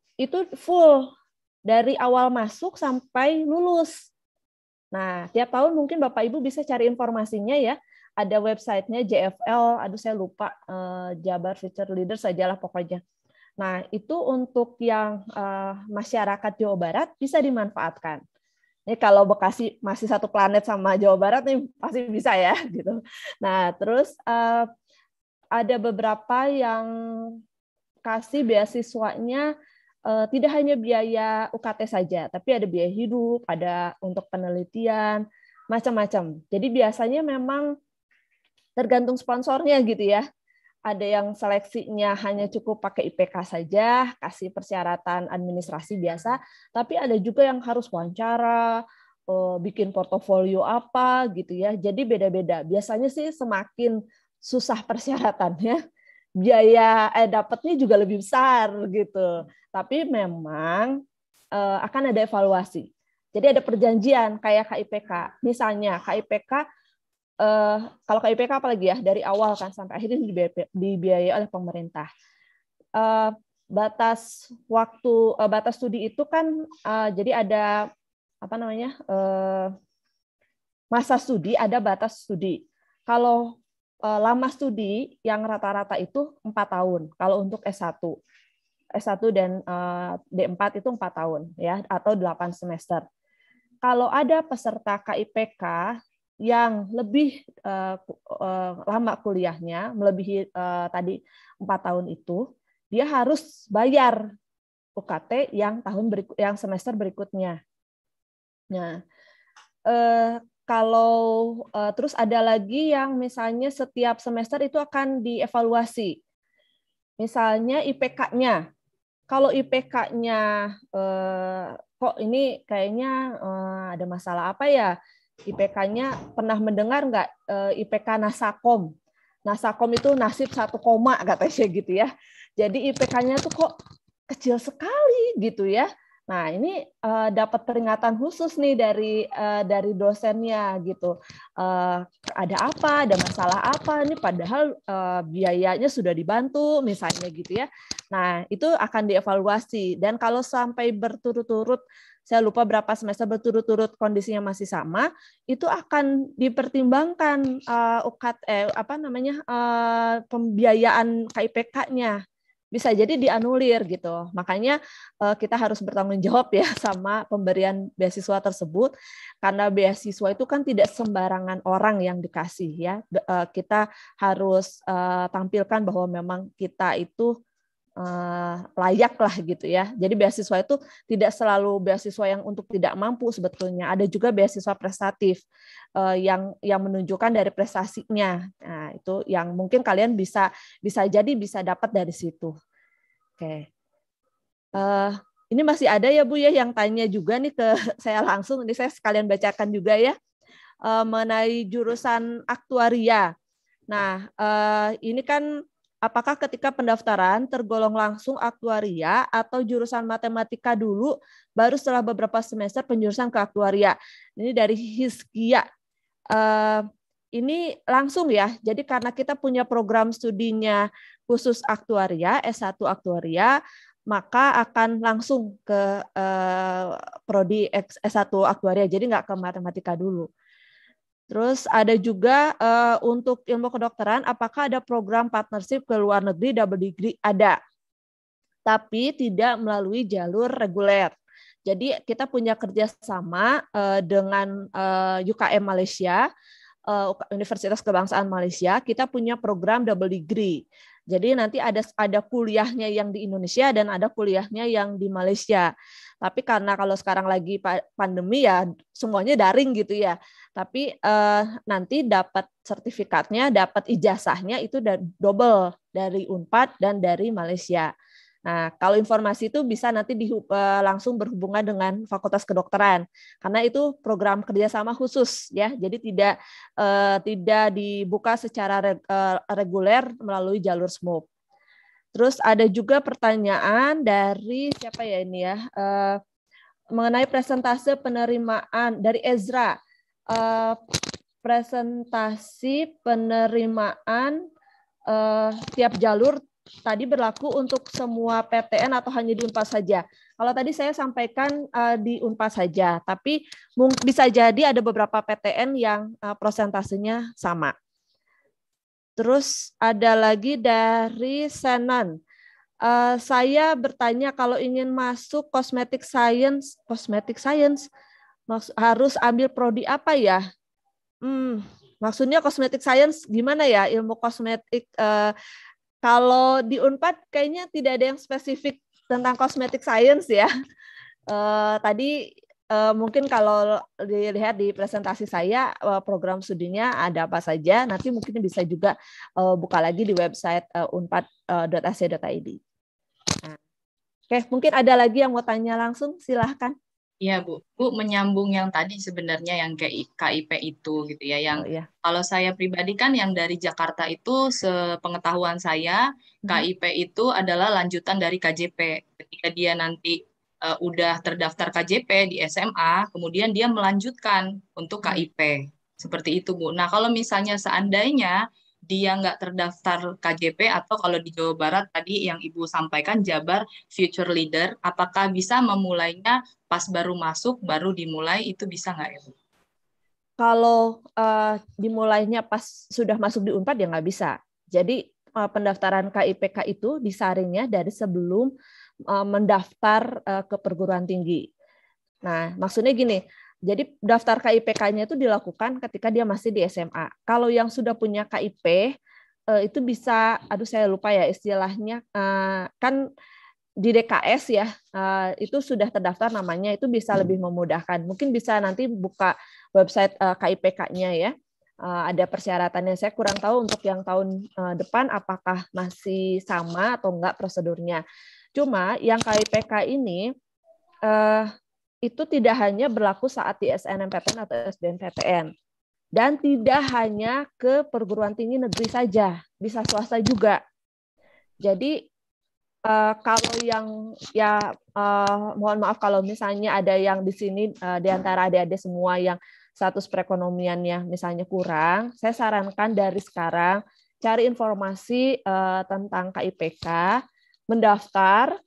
S2: full dari awal masuk sampai lulus. Nah, tiap tahun mungkin Bapak Ibu bisa cari informasinya ya. Ada websitenya JFL, aduh saya lupa, Jabar Future Leaders sajalah pokoknya. Nah, itu untuk yang masyarakat Jawa Barat bisa dimanfaatkan. Ini kalau Bekasi masih satu planet sama Jawa Barat nih pasti bisa ya gitu. Nah, terus ada beberapa yang kasih beasiswanya tidak hanya biaya UKT saja, tapi ada biaya hidup, ada untuk penelitian, macam-macam. Jadi biasanya memang tergantung sponsornya gitu ya. Ada yang seleksinya hanya cukup pakai IPK saja, kasih persyaratan administrasi biasa, tapi ada juga yang harus wawancara, bikin portofolio apa gitu ya. Jadi beda-beda. Biasanya sih semakin susah persyaratannya, biaya dapatnya juga lebih besar gitu. Tapi memang akan ada evaluasi. Jadi ada perjanjian kayak KIPK. Misalnya KIPK, kalau KIPK apalagi ya, dari awal kan sampai akhirnya dibiayai oleh pemerintah. Batas waktu, batas studi itu kan jadi ada apa namanya, masa studi, ada batas studi. Kalau lama studi yang rata-rata itu 4 tahun kalau untuk S1. S1 dan D4 itu 4 tahun ya, atau 8 semester. Kalau ada peserta KIPK yang lebih lama kuliahnya, melebihi tadi 4 tahun itu, dia harus bayar UKT yang semester berikutnya. Nah, kalau terus ada lagi yang misalnya setiap semester itu akan dievaluasi. Misalnya IPK-nya. Kalau IPK-nya kok ini kayaknya ada masalah apa ya? IPK-nya pernah mendengar nggak IPK Nasakom? Nasakom itu nasib 1 koma katanya gitu ya. Jadi IPK-nya tuh kok kecil sekali gitu ya. Nah, ini dapat peringatan khusus nih dari dosennya gitu. Ada apa? Ada masalah apa? Ini padahal biayanya sudah dibantu misalnya gitu ya. Nah, itu akan dievaluasi, dan kalau sampai berturut-turut, saya lupa berapa semester berturut-turut kondisinya masih sama, itu akan dipertimbangkan pembiayaan KIPK-nya. Bisa jadi dianulir gitu. Makanya kita harus bertanggung jawab ya sama pemberian beasiswa tersebut, karena beasiswa itu kan tidak sembarangan orang yang dikasih ya. Kita harus tampilkan bahwa memang kita itu layak lah gitu ya. Jadi beasiswa itu tidak selalu beasiswa yang untuk tidak mampu sebetulnya. Ada juga beasiswa prestatif yang menunjukkan dari prestasinya. Nah, itu yang mungkin kalian bisa dapat dari situ. Oke. Ini masih ada ya Bu ya yang tanya juga nih ke saya langsung. Ini saya sekalian bacakan juga ya mengenai jurusan aktuaria. Nah, ini kan apakah ketika pendaftaran tergolong langsung aktuaria atau jurusan matematika dulu, baru setelah beberapa semester penjurusan ke aktuaria? Ini dari Hizkia. Ini langsung ya, jadi karena kita punya program studinya khusus aktuaria, S1 aktuaria, maka akan langsung ke prodi S1 aktuaria, jadi nggak ke matematika dulu. Terus ada juga untuk ilmu kedokteran, apakah ada program partnership ke luar negeri double degree? Ada, tapi tidak melalui jalur reguler. Jadi kita punya kerjasama dengan UKM Malaysia, Universitas Kebangsaan Malaysia. Kita punya program double degree. Jadi nanti ada kuliahnya yang di Indonesia dan ada kuliahnya yang di Malaysia. Tapi karena kalau sekarang lagi pandemi ya semuanya daring gitu ya. Tapi nanti dapat sertifikatnya, dapat ijazahnya itu double dari Unpad dan dari Malaysia. Nah, kalau informasi itu bisa nanti langsung berhubungan dengan Fakultas Kedokteran, karena itu program kerjasama khusus ya, jadi tidak dibuka secara reguler melalui jalur SMUP. Terus ada juga pertanyaan dari siapa ya ini ya, mengenai presentase penerimaan dari Ezra, presentasi penerimaan tiap jalur tadi berlaku untuk semua PTN atau hanya di Unpad saja? Kalau tadi saya sampaikan di Unpad saja, tapi bisa jadi ada beberapa PTN yang prosentasenya sama. Terus ada lagi dari Senan. Saya bertanya kalau ingin masuk cosmetic science harus ambil prodi apa ya? Maksudnya cosmetic science gimana ya? Ilmu kosmetik kalau di Unpad kayaknya tidak ada yang spesifik tentang cosmetic science ya. Tadi mungkin kalau dilihat di presentasi saya, program studinya ada apa saja, nanti mungkin bisa juga buka lagi di website unpad.ac.id. Nah, oke, mungkin ada lagi yang mau tanya langsung, silahkan.
S1: Iya Bu, menyambung yang tadi sebenarnya yang KIP itu gitu ya, yang kalau saya pribadi kan yang dari Jakarta itu sepengetahuan saya KIP itu adalah lanjutan dari KJP. Ketika dia nanti udah terdaftar KJP di SMA, kemudian dia melanjutkan untuk KIP. Seperti itu Bu. Nah kalau misalnya seandainya dia nggak terdaftar KJP atau kalau di Jawa Barat tadi yang Ibu sampaikan Jabar Future Leader, apakah bisa memulainya pas baru masuk, baru dimulai, itu bisa nggak ya Bu?
S2: kalau dimulainya pas sudah masuk di Unpad ya nggak bisa. Jadi pendaftaran KIPK itu disaringnya dari sebelum mendaftar ke perguruan tinggi. Nah, maksudnya gini, jadi daftar KIPK-nya itu dilakukan ketika dia masih di SMA. Kalau yang sudah punya KIP, itu bisa, aduh saya lupa ya istilahnya, kan di DKS ya, itu sudah terdaftar namanya, itu bisa lebih memudahkan. Mungkin bisa nanti buka website KIPK-nya ya, ada persyaratannya. Saya kurang tahu untuk yang tahun depan apakah masih sama atau enggak prosedurnya. Cuma yang KIPK ini itu tidak hanya berlaku saat di SNMPTN atau SBMPTN. Dan tidak hanya ke perguruan tinggi negeri saja, bisa swasta juga. Jadi kalau yang mohon maaf kalau misalnya ada yang di sini di antara adik-adik semua yang status perekonomiannya misalnya kurang, saya sarankan dari sekarang cari informasi tentang KIPK, mendaftar.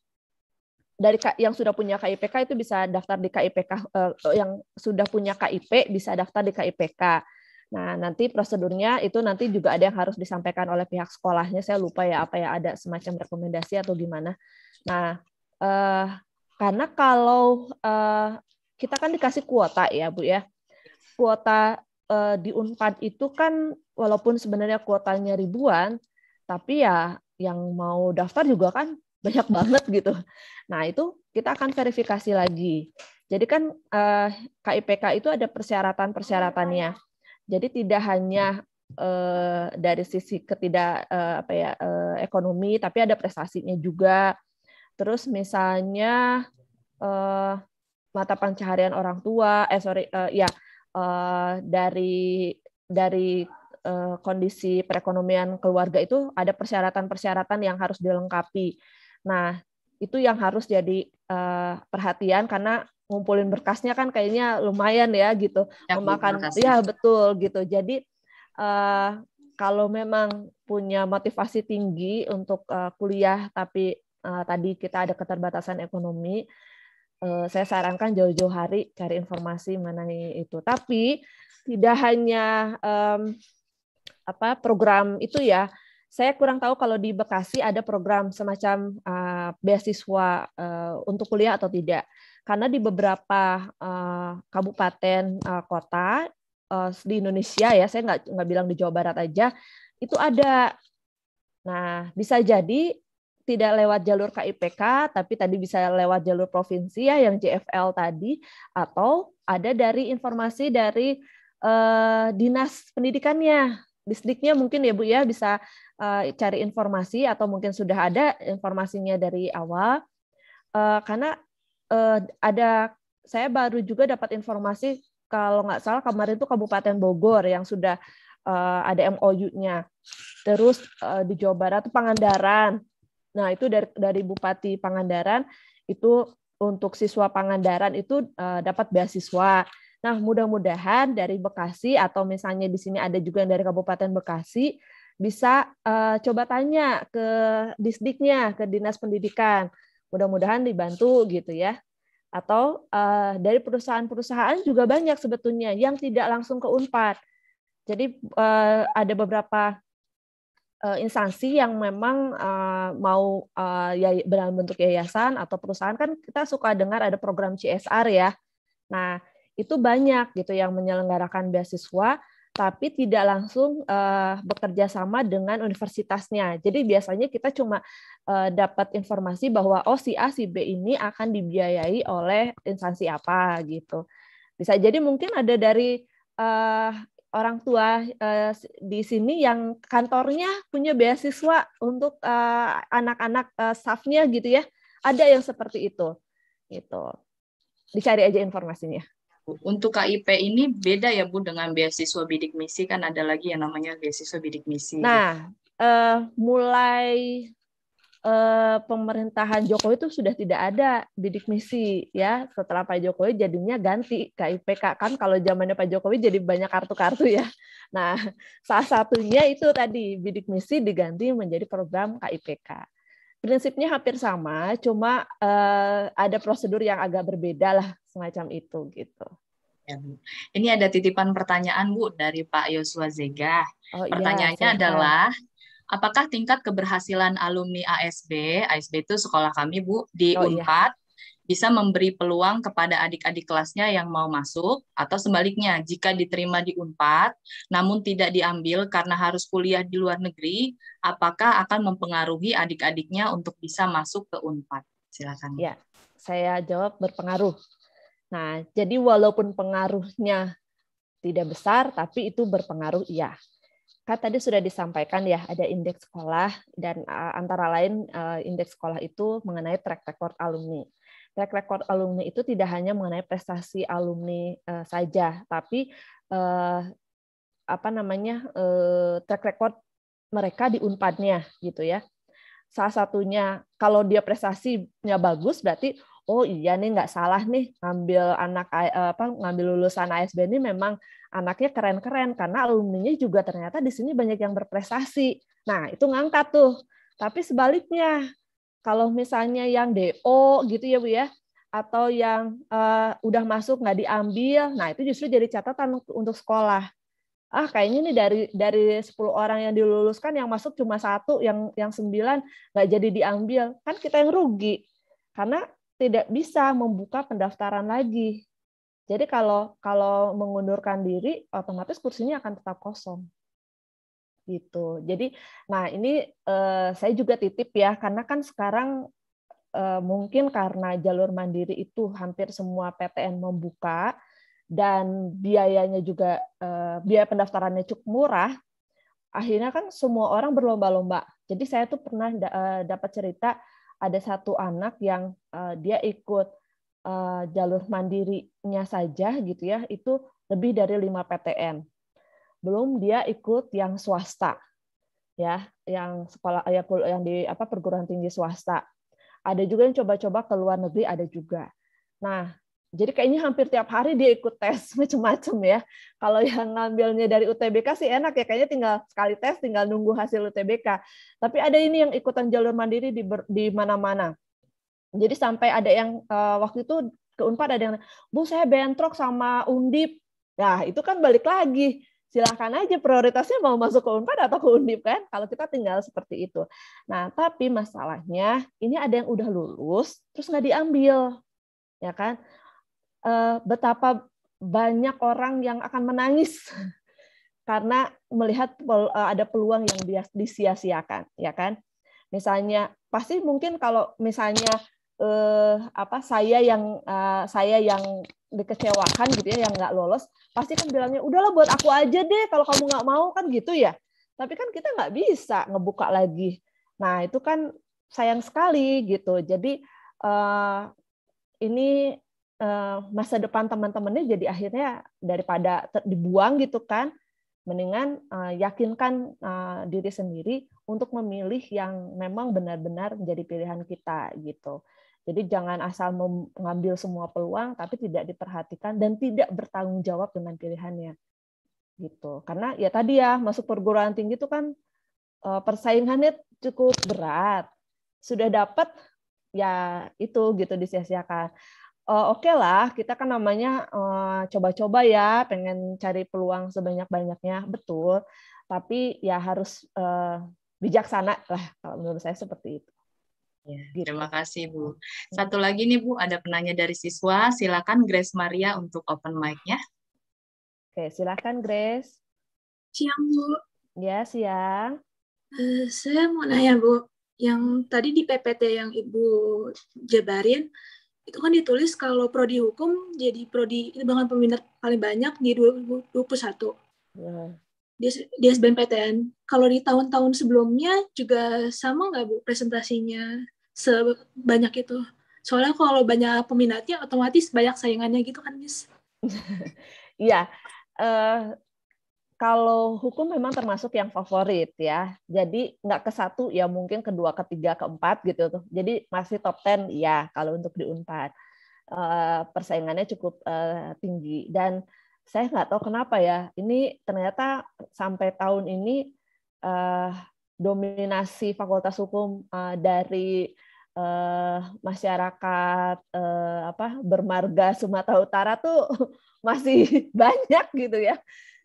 S2: Dari yang sudah punya KIPK itu bisa daftar di KIPK, yang sudah punya KIP bisa daftar di KIPK. Nah, nanti prosedurnya itu nanti juga ada yang harus disampaikan oleh pihak sekolahnya. Saya lupa ya apa ya, ada semacam rekomendasi atau gimana. Nah, karena kalau kita kan dikasih kuota ya, Bu ya. Kuota di Unpad itu kan walaupun sebenarnya kuotanya ribuan, tapi ya yang mau daftar juga kan banyak banget gitu. Nah, itu kita akan verifikasi lagi. Jadi kan KIPK itu ada persyaratan-persyaratannya. Jadi tidak hanya dari sisi ekonomi, tapi ada prestasinya juga. Terus misalnya mata pencaharian orang tua, dari kondisi perekonomian keluarga itu ada persyaratan-persyaratan yang harus dilengkapi. Nah, itu yang harus jadi perhatian karena ngumpulin berkasnya kan kayaknya lumayan ya gitu, memakan ya betul gitu. Jadi kalau memang punya motivasi tinggi untuk kuliah tapi tadi kita ada keterbatasan ekonomi, saya sarankan jauh-jauh hari cari informasi mengenai itu. Tapi tidak hanya program itu ya. Saya kurang tahu kalau di Bekasi ada program semacam beasiswa untuk kuliah atau tidak. Karena di beberapa kabupaten kota di Indonesia ya, saya nggak bilang di Jawa Barat aja, itu ada. Nah, bisa jadi tidak lewat jalur KIPK, tapi tadi bisa lewat jalur provinsi ya, yang JFL tadi, atau ada dari informasi dari dinas pendidikannya, Disdiknya mungkin ya Bu ya, bisa cari informasi atau mungkin sudah ada informasinya dari awal. Karena saya baru juga dapat informasi kalau nggak salah kemarin itu Kabupaten Bogor yang sudah ada MOU-nya. Terus di Jawa Barat itu Pangandaran. Nah, itu dari Bupati Pangandaran itu untuk siswa Pangandaran itu dapat beasiswa. Nah, mudah-mudahan dari Bekasi atau misalnya di sini ada juga yang dari Kabupaten Bekasi bisa coba tanya ke Disdiknya, ke Dinas Pendidikan. Mudah-mudahan dibantu gitu ya. Atau dari perusahaan-perusahaan juga banyak sebetulnya yang tidak langsung ke Unpad. Jadi ada beberapa instansi yang memang mau dalam bentuk yayasan atau perusahaan, kan kita suka dengar ada program CSR ya. Nah, itu banyak gitu yang menyelenggarakan beasiswa tapi tidak langsung bekerja sama dengan universitasnya. Jadi biasanya kita cuma dapat informasi bahwa si A, si B ini akan dibiayai oleh instansi apa gitu. Bisa jadi mungkin ada dari orang tua di sini yang kantornya punya beasiswa untuk anak-anak staff-nya gitu ya. Ada yang seperti itu. Gitu. Dicari aja informasinya.
S1: Untuk KIP ini beda ya Bu dengan beasiswa bidik misi, kan ada lagi yang namanya beasiswa bidik misi.
S2: Nah, mulai pemerintahan Jokowi itu sudah tidak ada bidik misi ya. Setelah Pak Jokowi jadinya ganti KIPK, kan kalau zamannya Pak Jokowi jadi banyak kartu-kartu ya. Nah, salah satunya itu tadi bidik misi diganti menjadi program KIPK. Prinsipnya hampir sama, cuma ada prosedur yang agak berbeda lah semacam itu gitu.
S1: Ya, Bu. Ini ada titipan pertanyaan, Bu, dari Pak Yosua Zega.
S2: Oh iya,
S1: Pertanyaannya
S2: silakan.
S1: adalah, apakah tingkat keberhasilan alumni ASB itu sekolah kami, Bu, di
S2: Oh iya.
S1: Unpad, bisa memberi peluang kepada adik-adik kelasnya yang mau masuk, atau sebaliknya, jika diterima di Unpad, namun tidak diambil karena harus kuliah di luar negeri, apakah akan mempengaruhi adik-adiknya untuk bisa masuk ke Unpad? Silakan.
S2: Ya, saya jawab berpengaruh. Nah, jadi walaupun pengaruhnya tidak besar, tapi itu berpengaruh, iya. Kan tadi sudah disampaikan ya, ada indeks sekolah, dan antara lain indeks sekolah itu mengenai track record alumni. Track record alumni itu tidak hanya mengenai prestasi alumni saja, tapi track record mereka di Unpadnya gitu ya. Salah satunya kalau dia prestasinya bagus berarti oh iya nih nggak salah nih ngambil lulusan ASB ini memang anaknya keren-keren karena alumninya juga ternyata di sini banyak yang berprestasi. Nah, itu ngangkat tuh. Tapi sebaliknya kalau misalnya yang DO gitu ya Bu ya, atau yang udah masuk nggak diambil, nah itu justru jadi catatan untuk sekolah. Kayaknya nih dari 10 orang yang diluluskan yang masuk cuma 1, yang 9 nggak jadi diambil. Kan kita yang rugi. Karena tidak bisa membuka pendaftaran lagi. Jadi kalau mengundurkan diri, otomatis kursinya akan tetap kosong. Gitu. Jadi, nah ini saya juga titip ya, karena kan sekarang mungkin karena jalur mandiri itu hampir semua PTN membuka, dan biayanya juga biaya pendaftarannya cukup murah, akhirnya kan semua orang berlomba-lomba. Jadi saya tuh pernah dapat cerita ada satu anak yang dia ikut jalur mandirinya saja gitu ya, itu lebih dari 5 PTN. Belum dia ikut yang swasta ya, yang sekolah yang di perguruan tinggi swasta. Ada juga yang coba-coba ke luar negeri, ada juga. Nah, jadi kayaknya hampir tiap hari dia ikut tes macam-macam ya. Kalau yang ngambilnya dari UTBK sih enak ya, kayaknya tinggal sekali tes, tinggal nunggu hasil UTBK. Tapi ada ini yang ikutan jalur mandiri di mana-mana. Jadi sampai ada yang waktu itu ke Unpad ada yang, Bu saya bentrok sama Undip. Nah itu kan balik lagi. Silahkan aja prioritasnya mau masuk ke Unpad atau ke Undip kan, kalau kita tinggal seperti itu. Nah tapi masalahnya ini ada yang udah lulus terus nggak diambil, ya kan? Betapa banyak orang yang akan menangis karena melihat ada peluang yang disia-siakan, ya kan? Misalnya pasti mungkin kalau misalnya saya yang dikecewakan gitu ya, yang nggak lolos, pasti kan bilangnya udahlah buat aku aja deh kalau kamu nggak mau, kan gitu ya. Tapi kan kita nggak bisa ngebuka lagi. Nah itu kan sayang sekali gitu. Jadi ini masa depan teman-temannya jadi akhirnya daripada dibuang gitu kan, mendingan yakinkan diri sendiri untuk memilih yang memang benar-benar menjadi pilihan kita gitu. Jadi jangan asal mengambil semua peluang tapi tidak diperhatikan dan tidak bertanggung jawab dengan pilihannya gitu. Karena ya tadi ya, masuk perguruan tinggi itu kan persaingannya cukup berat. Sudah dapat ya itu gitu disia-siakan. Oke lah, kita kan namanya coba-coba ya, pengen cari peluang sebanyak-banyaknya, betul. Tapi ya harus bijaksana lah, kalau menurut saya seperti itu.
S1: Ya,
S2: Gitu.
S1: terima kasih Bu. Satu lagi nih Bu, ada penanya dari siswa. Silakan Grace Maria untuk open mic-nya.
S2: Oke, silakan Grace.
S7: Siang Bu.
S2: Ya, siang.
S7: Saya mau nanya Bu, yang tadi di PPT yang Ibu jabarin, itu kan ditulis kalau prodi hukum jadi prodi dengan peminat paling banyak di 2021 di SBMPTN. Kalau di tahun-tahun sebelumnya juga sama nggak Bu presentasinya sebanyak itu? Soalnya kalau banyak peminatnya otomatis banyak saingannya gitu kan, Miss?
S2: Iya. Kalau hukum memang termasuk yang favorit ya. Jadi nggak ke 1 ya, mungkin kedua, ketiga, keempat gitu tuh. Jadi masih top 10 ya kalau untuk di Unpad. Persaingannya cukup tinggi, dan saya nggak tahu kenapa ya. Ini ternyata sampai tahun ini dominasi Fakultas Hukum dari masyarakat bermarga Sumatera Utara tuh masih banyak gitu ya.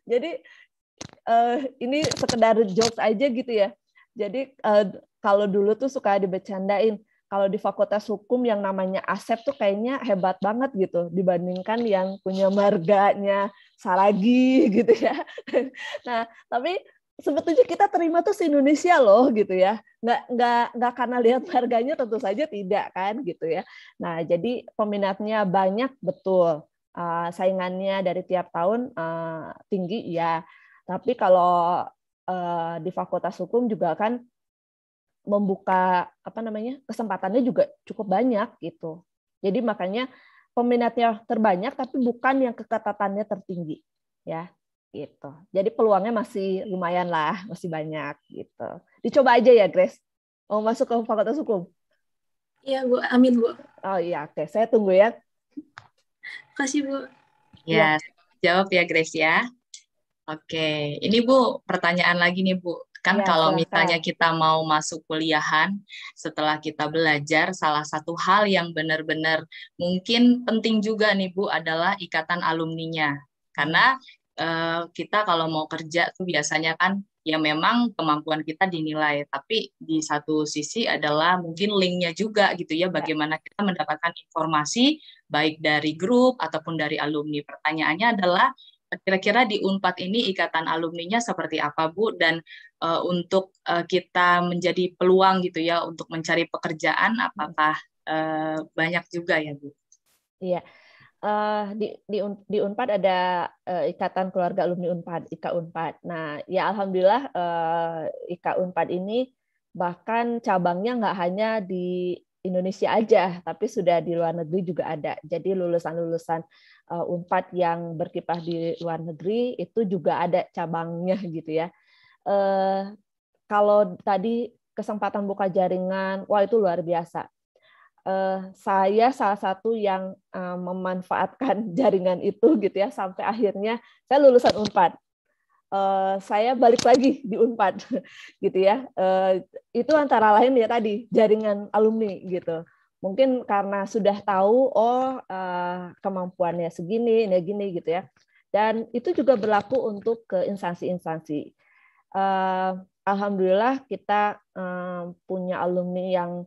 S2: Jadi ini sekedar jokes aja gitu ya. Jadi kalau dulu tuh suka dibercandain, kalau di Fakultas Hukum yang namanya Asep tuh kayaknya hebat banget gitu dibandingkan yang punya marganya Saragi gitu ya. Nah, tapi sebetulnya kita terima tuh se-Indonesia loh gitu ya. Nggak karena lihat marganya, tentu saja tidak kan gitu ya. Nah, jadi peminatnya banyak betul. Saingannya dari tiap tahun tinggi ya. Tapi kalau di Fakultas Hukum juga kan membuka kesempatannya juga cukup banyak gitu. Jadi makanya peminatnya terbanyak tapi bukan yang keketatannya tertinggi ya gitu. Jadi peluangnya masih lumayan lah, masih banyak gitu. Dicoba aja ya Grace. Mau masuk ke Fakultas Hukum?
S7: Iya Bu, amin Bu.
S2: Oh iya, oke. Saya tunggu ya.
S7: Kasih Bu.
S1: Ya, jawab ya Grace ya. Oke, ini Bu, pertanyaan lagi nih Bu. Kan
S2: Ya,
S1: kalau
S2: silahkan.
S1: misalnya kita mau masuk kuliahan, setelah kita belajar, salah satu hal yang benar-benar mungkin penting juga nih Bu adalah ikatan alumninya. Karena kita kalau mau kerja tuh biasanya kan ya memang kemampuan kita dinilai, tapi di satu sisi adalah mungkin linknya juga gitu ya, bagaimana kita mendapatkan informasi baik dari grup ataupun dari alumni. Pertanyaannya adalah kira-kira di Unpad ini ikatan alumninya seperti apa Bu, dan untuk kita menjadi peluang gitu ya untuk mencari pekerjaan apakah banyak juga ya Bu?
S2: Iya. Di Unpad ada Ikatan Keluarga Alumni Unpad, IKA Unpad. Nah, ya alhamdulillah IKA Unpad ini bahkan cabangnya nggak hanya di Indonesia aja, tapi sudah di luar negeri juga ada. Jadi lulusan-lulusan Unpad yang berkiprah di luar negeri itu juga ada cabangnya gitu ya. Kalau tadi kesempatan buka jaringan, wah itu luar biasa. Saya salah satu yang memanfaatkan jaringan itu gitu ya, sampai akhirnya saya lulusan Unpad. Saya balik lagi di Unpad gitu ya. Itu antara lain ya tadi jaringan alumni gitu. Mungkin karena sudah tahu kemampuannya segini, ini gini gitu ya. Dan itu juga berlaku untuk ke instansi-instansi. Alhamdulillah kita punya alumni yang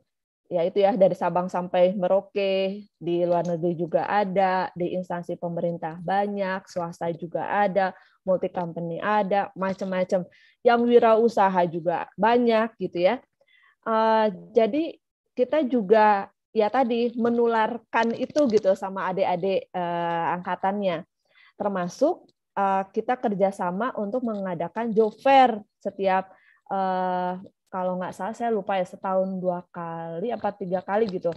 S2: ya itu ya dari Sabang sampai Merauke, di luar negeri juga ada, di instansi pemerintah banyak, swasta juga ada, multi company ada, macam-macam. Yang wirausaha juga banyak gitu ya. Jadi kita juga ya tadi menularkan itu gitu sama adik-adik angkatannya. Termasuk kita kerjasama untuk mengadakan job fair setiap kalau nggak salah saya lupa ya setahun 2 kali apa 3 kali gitu.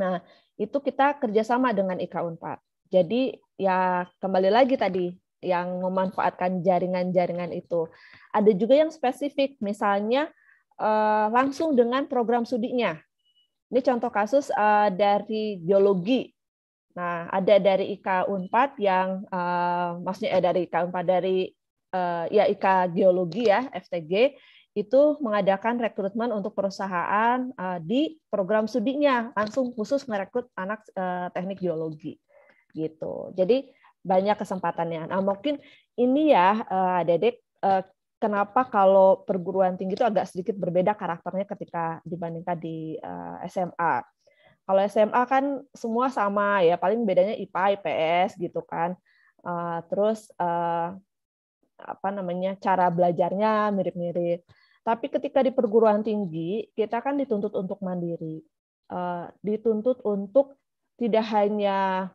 S2: Nah itu kita kerjasama dengan IKA Unpad. Jadi ya kembali lagi tadi yang memanfaatkan jaringan-jaringan itu. Ada juga yang spesifik, misalnya langsung dengan program studinya. Ini contoh kasus dari geologi. Nah ada dari IKA Unpad yang maksudnya dari IKA Unpad dari ya IKA Geologi ya FTG itu mengadakan rekrutmen untuk perusahaan di program studinya, langsung khusus merekrut anak teknik geologi gitu. Jadi banyak kesempatannya. Nah mungkin ini ya Dedek, kenapa kalau perguruan tinggi itu agak sedikit berbeda karakternya ketika dibandingkan di SMA. Kalau SMA kan semua sama ya, paling bedanya IPA, IPS gitu kan. Terus cara belajarnya mirip-mirip. Tapi ketika di perguruan tinggi, kita kan dituntut untuk mandiri. Dituntut untuk tidak hanya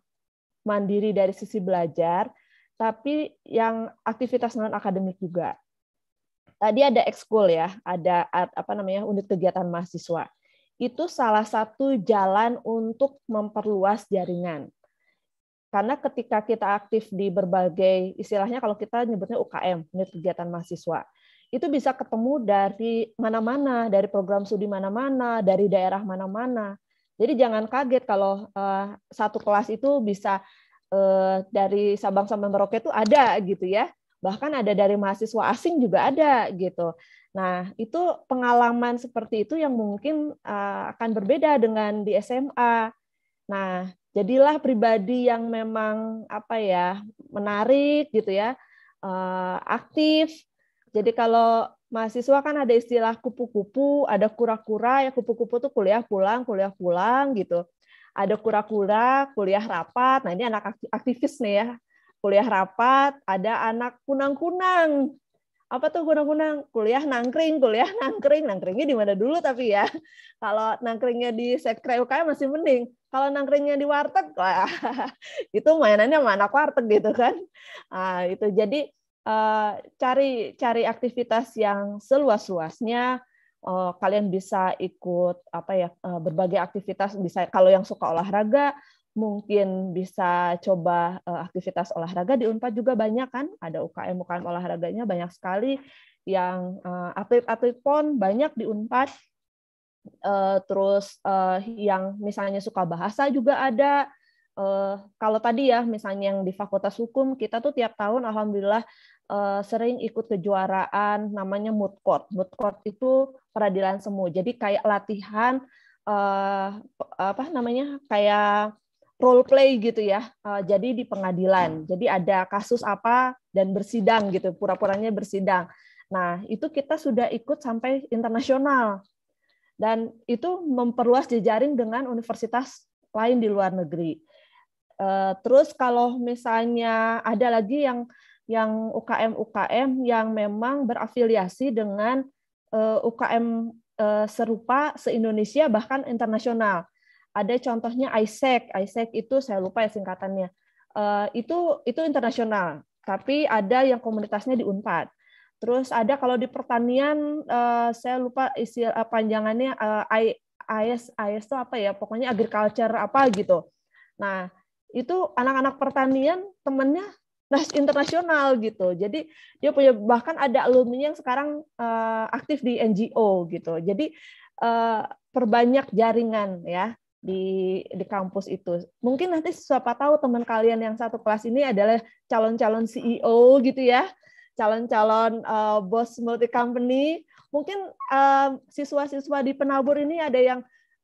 S2: mandiri dari sisi belajar, tapi yang aktivitas non-akademik juga. Tadi ada ekskul ya, ada unit kegiatan mahasiswa. Itu salah satu jalan untuk memperluas jaringan. Karena ketika kita aktif di berbagai, istilahnya kalau kita nyebutnya UKM, unit kegiatan mahasiswa, itu bisa ketemu dari mana-mana, dari program studi mana-mana, dari daerah mana-mana. Jadi jangan kaget kalau satu kelas itu bisa dari Sabang sampai Merauke itu ada gitu ya. bahkan ada dari mahasiswa asing juga ada gitu. Nah, itu pengalaman seperti itu yang mungkin akan berbeda dengan di SMA. Nah, jadilah pribadi yang memang menarik gitu ya, aktif. Jadi kalau mahasiswa kan ada istilah kupu-kupu, ada kura-kura, ya kupu-kupu tuh kuliah pulang gitu. Ada kura-kura, kuliah rapat. Nah, ini anak aktivis nih ya. Kuliah rapat, ada anak kunang-kunang. Apa tuh kunang-kunang? Kuliah nangkring. Nangkringnya di mana dulu tapi ya. Kalau nangkringnya di Sekre UKM masih mending. Kalau nangkringnya di warteg, wah, itu mainannya sama anak warteg gitu kan. Nah, itu jadi cari aktivitas yang seluas-luasnya. Kalian bisa ikut berbagai aktivitas. Bisa kalau yang suka olahraga mungkin bisa coba aktivitas olahraga di Unpad juga banyak kan, ada UKM olahraganya banyak sekali, yang atlet-atlet PON banyak di Unpad. Terus yang misalnya suka bahasa juga ada. Kalau tadi ya misalnya yang di Fakultas Hukum kita tuh tiap tahun alhamdulillah sering ikut kejuaraan namanya moot court. Moot court itu peradilan semu. Jadi kayak latihan kayak role play gitu ya. Jadi di pengadilan. Jadi ada kasus apa dan bersidang gitu, pura-puranya bersidang. Nah, itu kita sudah ikut sampai internasional. Dan itu memperluas jejaring dengan universitas lain di luar negeri. Terus kalau misalnya ada lagi yang UKM yang memang berafiliasi dengan UKM serupa se-Indonesia bahkan internasional. Ada contohnya ISEC itu saya lupa ya singkatannya. Itu internasional, tapi ada yang komunitasnya di Unpad. Terus ada kalau di pertanian saya lupa istilah panjangannya IS itu apa ya? Pokoknya agriculture apa gitu. Nah, itu anak-anak pertanian temennya internasional gitu. Jadi dia punya bahkan ada alumni yang sekarang aktif di NGO gitu. Jadi perbanyak jaringan ya di kampus itu. Mungkin nanti siapa tahu teman kalian yang satu kelas ini adalah calon-calon CEO gitu ya. Calon-calon bos multi company. Mungkin siswa-siswa di Penabur ini ada yang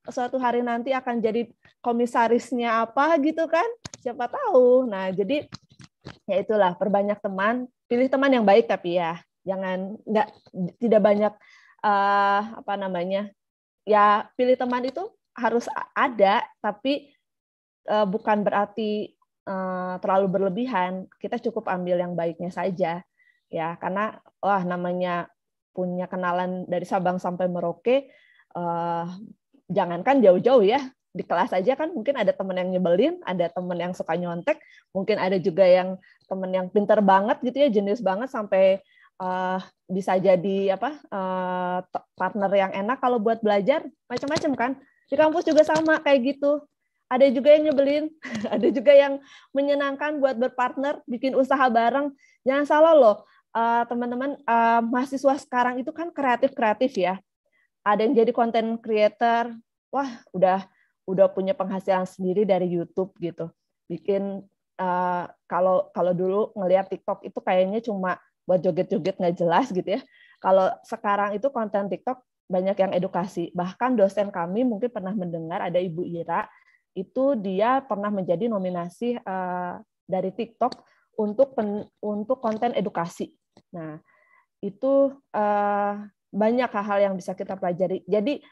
S2: suatu hari nanti akan jadi komisarisnya apa gitu kan? Siapa tahu. Nah, jadi ya itulah, perbanyak teman, pilih teman yang baik tapi ya jangan tidak banyak ya pilih teman itu harus ada tapi bukan berarti terlalu berlebihan. Kita cukup ambil yang baiknya saja ya, karena namanya punya kenalan dari Sabang sampai Merauke, jangankan jauh-jauh ya, di kelas aja kan mungkin ada teman yang nyebelin, ada teman yang suka nyontek, mungkin ada juga yang teman yang pinter banget gitu ya, jenius banget sampai bisa jadi partner yang enak kalau buat belajar, macam-macam kan. Di kampus juga sama kayak gitu. Ada juga yang nyebelin, ada juga yang menyenangkan buat berpartner, bikin usaha bareng. Jangan salah loh, teman-teman, mahasiswa sekarang itu kan kreatif ya. Ada yang jadi content creator, wah udah punya penghasilan sendiri dari YouTube gitu. Bikin kalau dulu ngelihat TikTok itu kayaknya cuma buat joget-joget nggak jelas gitu ya. Kalau sekarang itu konten TikTok banyak yang edukasi. Bahkan dosen kami mungkin pernah mendengar ada Ibu Ira, itu dia pernah menjadi nominasi dari TikTok untuk konten edukasi. Nah, itu banyak hal-hal yang bisa kita pelajari. Jadi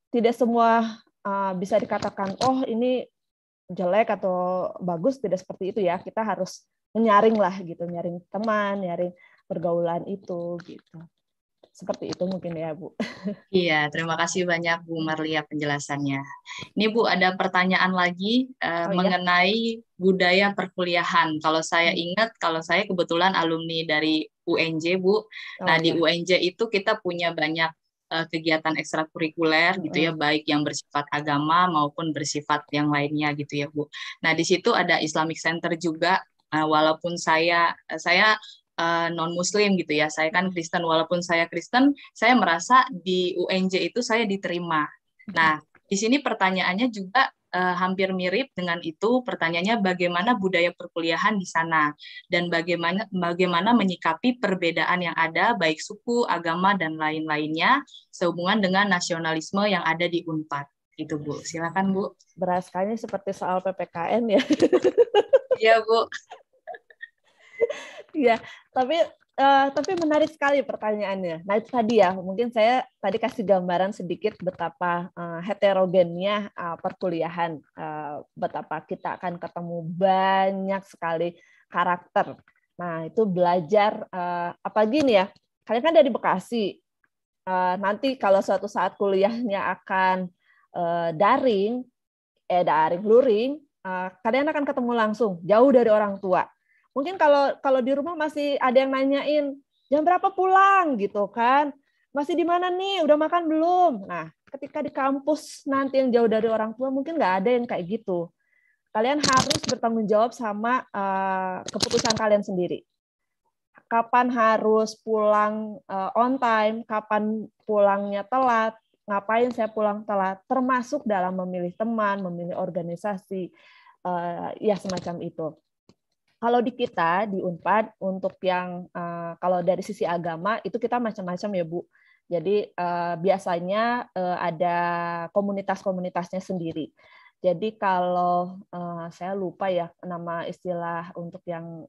S2: tidak semua bisa dikatakan ini jelek atau bagus, tidak seperti itu ya. Kita harus menyaring lah gitu, nyaring teman, nyaring pergaulan itu gitu. Seperti itu mungkin ya, Bu.
S1: Iya, terima kasih banyak Bu Marlia penjelasannya. Ini Bu, ada pertanyaan lagi mengenai budaya perkuliahan. Kalau saya ingat, kalau saya kebetulan alumni dari UNJ, Bu. Nah, di UNJ itu kita punya banyak kegiatan ekstrakurikuler gitu ya, baik yang bersifat agama maupun bersifat yang lainnya gitu ya, Bu. Nah, di situ ada Islamic Center juga, walaupun saya non-Muslim gitu ya, saya kan Kristen, walaupun saya Kristen, saya merasa di UNJ itu saya diterima. Nah, di sini pertanyaannya juga hampir mirip dengan itu. Pertanyaannya bagaimana budaya perkuliahan di sana dan bagaimana menyikapi perbedaan yang ada baik suku, agama dan lain-lainnya sehubungan dengan nasionalisme yang ada di Unpad. Itu Bu. Silakan Bu.
S2: Berat sekali seperti soal PPKN ya.
S1: Iya Bu.
S2: Iya, tapi menarik sekali pertanyaannya. Nah itu tadi ya, mungkin saya tadi kasih gambaran sedikit betapa heterogennya perkuliahan, betapa kita akan ketemu banyak sekali karakter. Nah itu belajar, apalagi nih ya, kalian kan dari Bekasi, nanti kalau suatu saat kuliahnya akan daring, luring, kalian akan ketemu langsung, jauh dari orang tua. Mungkin kalau di rumah masih ada yang nanyain jam berapa pulang gitu kan, masih di mana nih, udah makan belum. Nah, ketika di kampus nanti yang jauh dari orang tua mungkin nggak ada yang kayak gitu. Kalian harus bertanggung jawab sama keputusan kalian sendiri. Kapan harus pulang on time, kapan pulangnya telat, ngapain saya pulang telat, termasuk dalam memilih teman, memilih organisasi, ya semacam itu. Kalau di kita di Unpad untuk yang kalau dari sisi agama itu kita macam-macam ya Bu. Jadi biasanya ada komunitas-komunitasnya sendiri. Jadi kalau saya lupa ya nama istilah untuk yang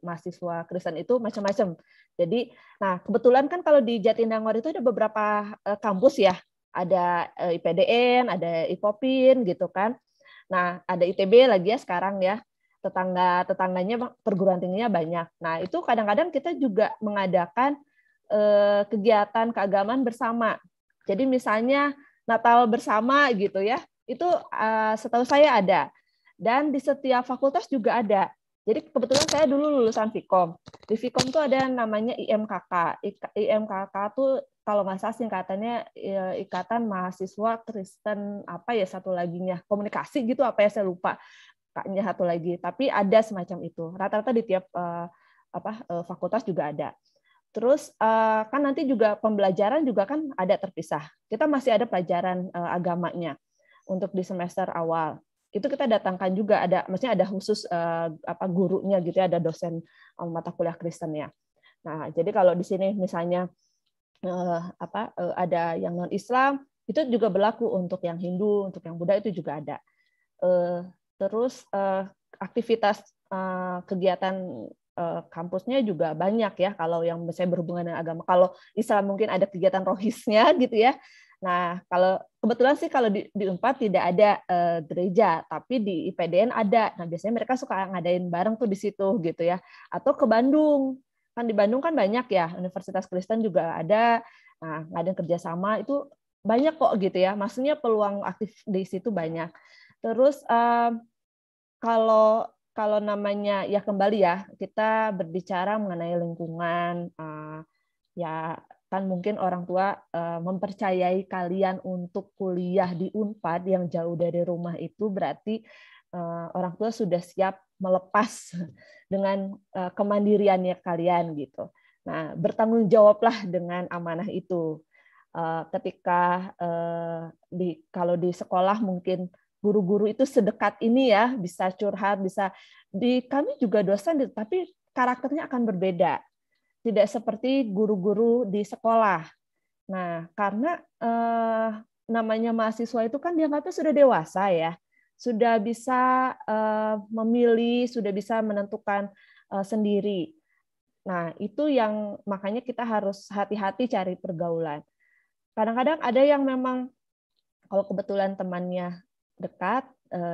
S2: mahasiswa Kristen itu macam-macam. Jadi, nah kebetulan kan kalau di Jatinangor itu ada beberapa kampus ya. Ada IPDN, ada IPOPIN gitu kan. Nah ada ITB lagi ya sekarang ya. Tetangganya perguruan tingginya banyak. Nah, itu kadang-kadang kita juga mengadakan kegiatan keagamaan bersama. Jadi misalnya Natal bersama gitu ya. Itu setahu saya ada. Dan di setiap fakultas juga ada. Jadi kebetulan saya dulu lulusan Vkom. Di Vkom itu ada namanya IMKK. IMKK itu kalau nggak salah singkatannya Ikatan Mahasiswa Kristen apa ya satu laginya. Komunikasi gitu apa ya saya lupa. Kaknya satu lagi, tapi ada semacam itu. Rata-rata di tiap fakultas juga ada. Terus kan nanti juga pembelajaran juga kan ada terpisah. Kita masih ada pelajaran agamanya untuk di semester awal. Itu kita datangkan juga ada, maksudnya ada khusus gurunya gitu ya, ada dosen mata kuliah Kristennya. Nah, jadi kalau di sini misalnya ada yang non Islam, itu juga berlaku untuk yang Hindu, untuk yang Buddha itu juga ada. Terus aktivitas kegiatan kampusnya juga banyak ya kalau yang misalnya berhubungan dengan agama. Kalau Islam mungkin ada kegiatan rohisnya gitu ya. Nah, kalau kebetulan sih kalau di Unpad tidak ada gereja, tapi di IPDN ada. Nah, biasanya mereka suka ngadain bareng tuh di situ gitu ya. Atau ke Bandung. Kan di Bandung kan banyak ya, Universitas Kristen juga ada. Nah, ngadain kerjasama itu banyak kok gitu ya. Maksudnya peluang aktif di situ banyak. Terus kalau namanya ya kembali ya kita berbicara mengenai lingkungan ya kan mungkin orang tua mempercayai kalian untuk kuliah di Unpad yang jauh dari rumah itu berarti orang tua sudah siap melepas dengan kemandiriannya kalian gitu. Nah bertanggung jawablah dengan amanah itu. Ketika kalau di sekolah mungkin guru-guru itu sedekat ini ya, bisa curhat, bisa kami juga dosen, tapi karakternya akan berbeda. Tidak seperti guru-guru di sekolah. Nah, karena namanya mahasiswa itu kan dianggapnya sudah dewasa ya, sudah bisa memilih, sudah bisa menentukan sendiri. Nah, itu yang makanya kita harus hati-hati cari pergaulan. Kadang-kadang ada yang memang kalau kebetulan temannya dekat,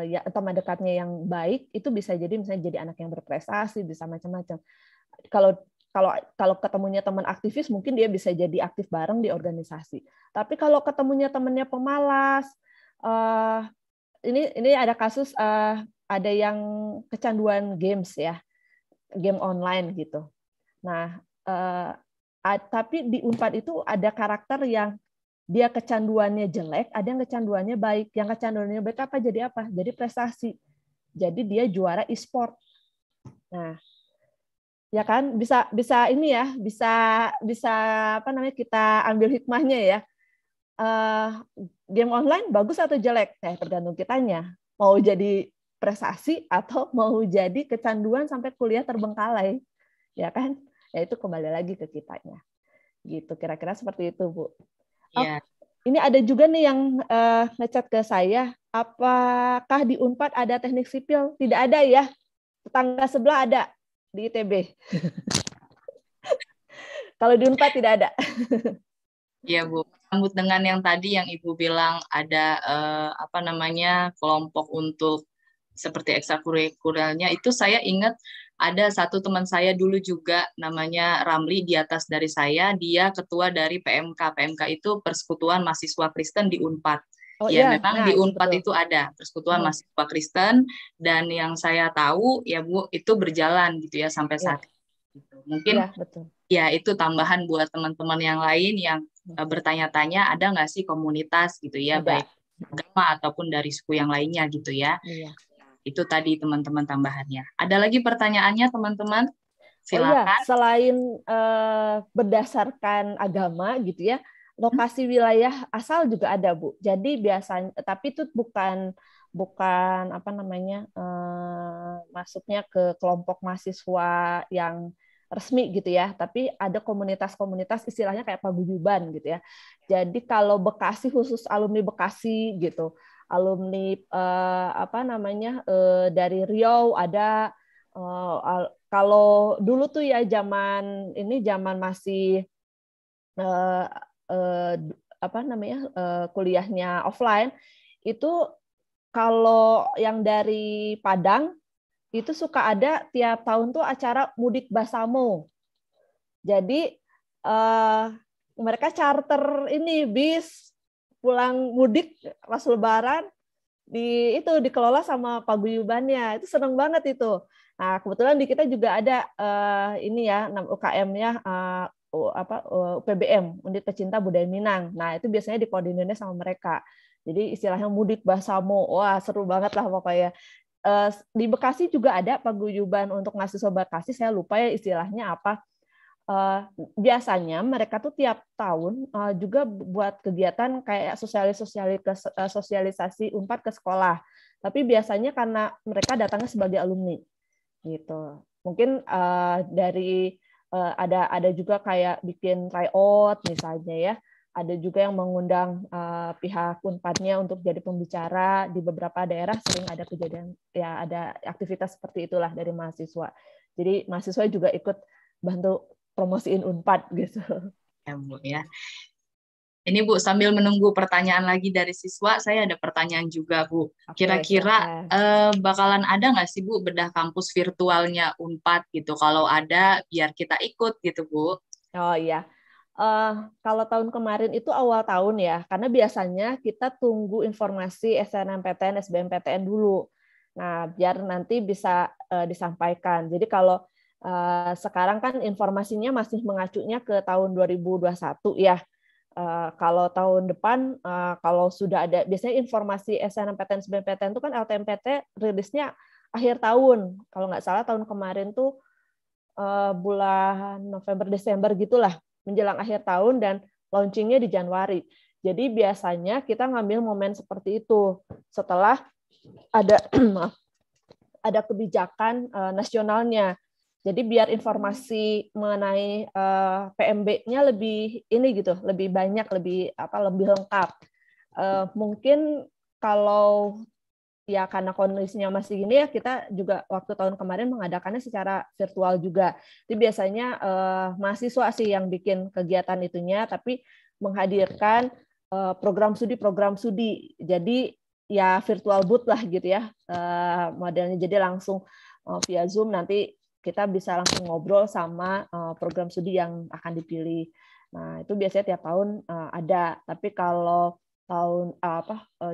S2: ya teman dekatnya yang baik itu bisa jadi misalnya jadi anak yang berprestasi, bisa macam-macam. Kalau ketemunya teman aktivis mungkin dia bisa jadi aktif bareng di organisasi. Tapi kalau ketemunya temannya pemalas, ini ada kasus ada yang kecanduan games ya, game online gitu. Nah, tapi di Unpad itu ada karakter yang dia kecanduannya jelek, ada yang kecanduannya baik. Yang kecanduannya baik apa? Jadi prestasi. Jadi dia juara e-sport. Nah, ya kan bisa ini ya, bisa apa namanya kita ambil hikmahnya ya. game online bagus atau jelek? Tergantung kitanya. Mau jadi prestasi atau mau jadi kecanduan sampai kuliah terbengkalai, ya kan? Ya itu kembali lagi ke kitanya. Gitu, kira-kira seperti itu, Bu.
S1: Iya.
S2: Ini ada juga nih yang ngechat ke saya, apakah di Unpad ada teknik sipil? Tidak ada ya. Tetangga sebelah ada di ITB. Kalau di Unpad tidak ada.
S1: Iya, Bu. Sambut dengan yang tadi yang Ibu bilang ada kelompok untuk seperti ekstrakurikulernya, itu saya ingat ada satu teman saya dulu juga namanya Ramli di atas dari saya, dia ketua dari PMK. PMK itu Persekutuan Mahasiswa Kristen di Unpad.
S2: Oh,
S1: ya,
S2: iya.
S1: memang di Unpad itu ada Persekutuan Mahasiswa Kristen, dan yang saya tahu ya Bu, itu berjalan gitu ya sampai saat ini. Mungkin
S2: betul.
S1: Ya, itu tambahan buat teman-teman yang lain yang bertanya-tanya, ada nggak sih komunitas gitu ya, baik agama ataupun dari suku yang lainnya gitu ya.
S2: Iya.
S1: Itu tadi teman-teman tambahannya. Ada lagi pertanyaannya teman-teman? Silakan.
S2: Selain berdasarkan agama gitu ya, lokasi wilayah asal juga ada, Bu. Jadi biasanya, tapi itu bukan masuknya ke kelompok mahasiswa yang resmi gitu ya, tapi ada komunitas-komunitas istilahnya kayak paguyuban gitu ya. Jadi kalau Bekasi khusus alumni Bekasi gitu, alumni dari Riau ada. Kalau dulu tuh ya zaman masih kuliahnya offline, itu kalau yang dari Padang itu suka ada tiap tahun tuh acara mudik Basamo. Jadi mereka charter ini bis pulang mudik pas Lebaran, dikelola sama paguyubannya. Itu seneng banget itu. Nah, kebetulan di kita juga ada UKM-nya UPBM, Unit Pecinta Budaya Minang. Nah, itu biasanya dikoordinirnya sama mereka. Jadi istilahnya mudik Basamo. Wah, seru banget lah pokoknya. Di Bekasi juga ada paguyuban untuk mahasiswa Bekasi, saya lupa ya istilahnya apa. Biasanya mereka tuh tiap tahun juga buat kegiatan kayak sosialisasi Unpad ke sekolah. Tapi biasanya karena mereka datangnya sebagai alumni gitu. Mungkin ada juga kayak bikin tryout misalnya ya. Ada juga yang mengundang pihak Unpadnya untuk jadi pembicara. Di beberapa daerah sering ada kejadian, ya ada aktivitas seperti itulah dari mahasiswa. Jadi mahasiswa juga ikut bantu promosiin Unpad gitu.
S1: Ya, Bu ya. Ini Bu, sambil menunggu pertanyaan lagi dari siswa, saya ada pertanyaan juga, Bu. Kira-kira bakalan ada nggak sih, Bu, bedah kampus virtualnya Unpad gitu? Kalau ada, biar kita ikut gitu, Bu.
S2: Oh iya. Kalau tahun kemarin itu awal tahun ya, karena biasanya kita tunggu informasi SNMPTN, SBMPTN dulu. Nah, biar nanti bisa disampaikan. Jadi kalau sekarang kan informasinya masih mengacunya ke tahun 2021 ya. Kalau tahun depan, kalau sudah ada, biasanya informasi SNMPTN, SBMPTN itu kan LTMPT rilisnya akhir tahun. Kalau nggak salah tahun kemarin tuh bulan November, Desember gitulah, menjelang akhir tahun, dan launchingnya di Januari. Jadi biasanya kita ngambil momen seperti itu setelah ada kebijakan nasionalnya. Jadi biar informasi mengenai PMB-nya lebih lebih banyak, lebih lengkap. Mungkin kalau ya karena kondisinya masih gini ya, kita juga waktu tahun kemarin mengadakannya secara virtual juga. Jadi biasanya mahasiswa sih yang bikin kegiatan itunya, tapi menghadirkan program studi. Jadi ya virtual booth lah gitu ya modelnya. Jadi langsung via Zoom nanti kita bisa langsung ngobrol sama program studi yang akan dipilih. Nah, itu biasanya tiap tahun ada. Tapi kalau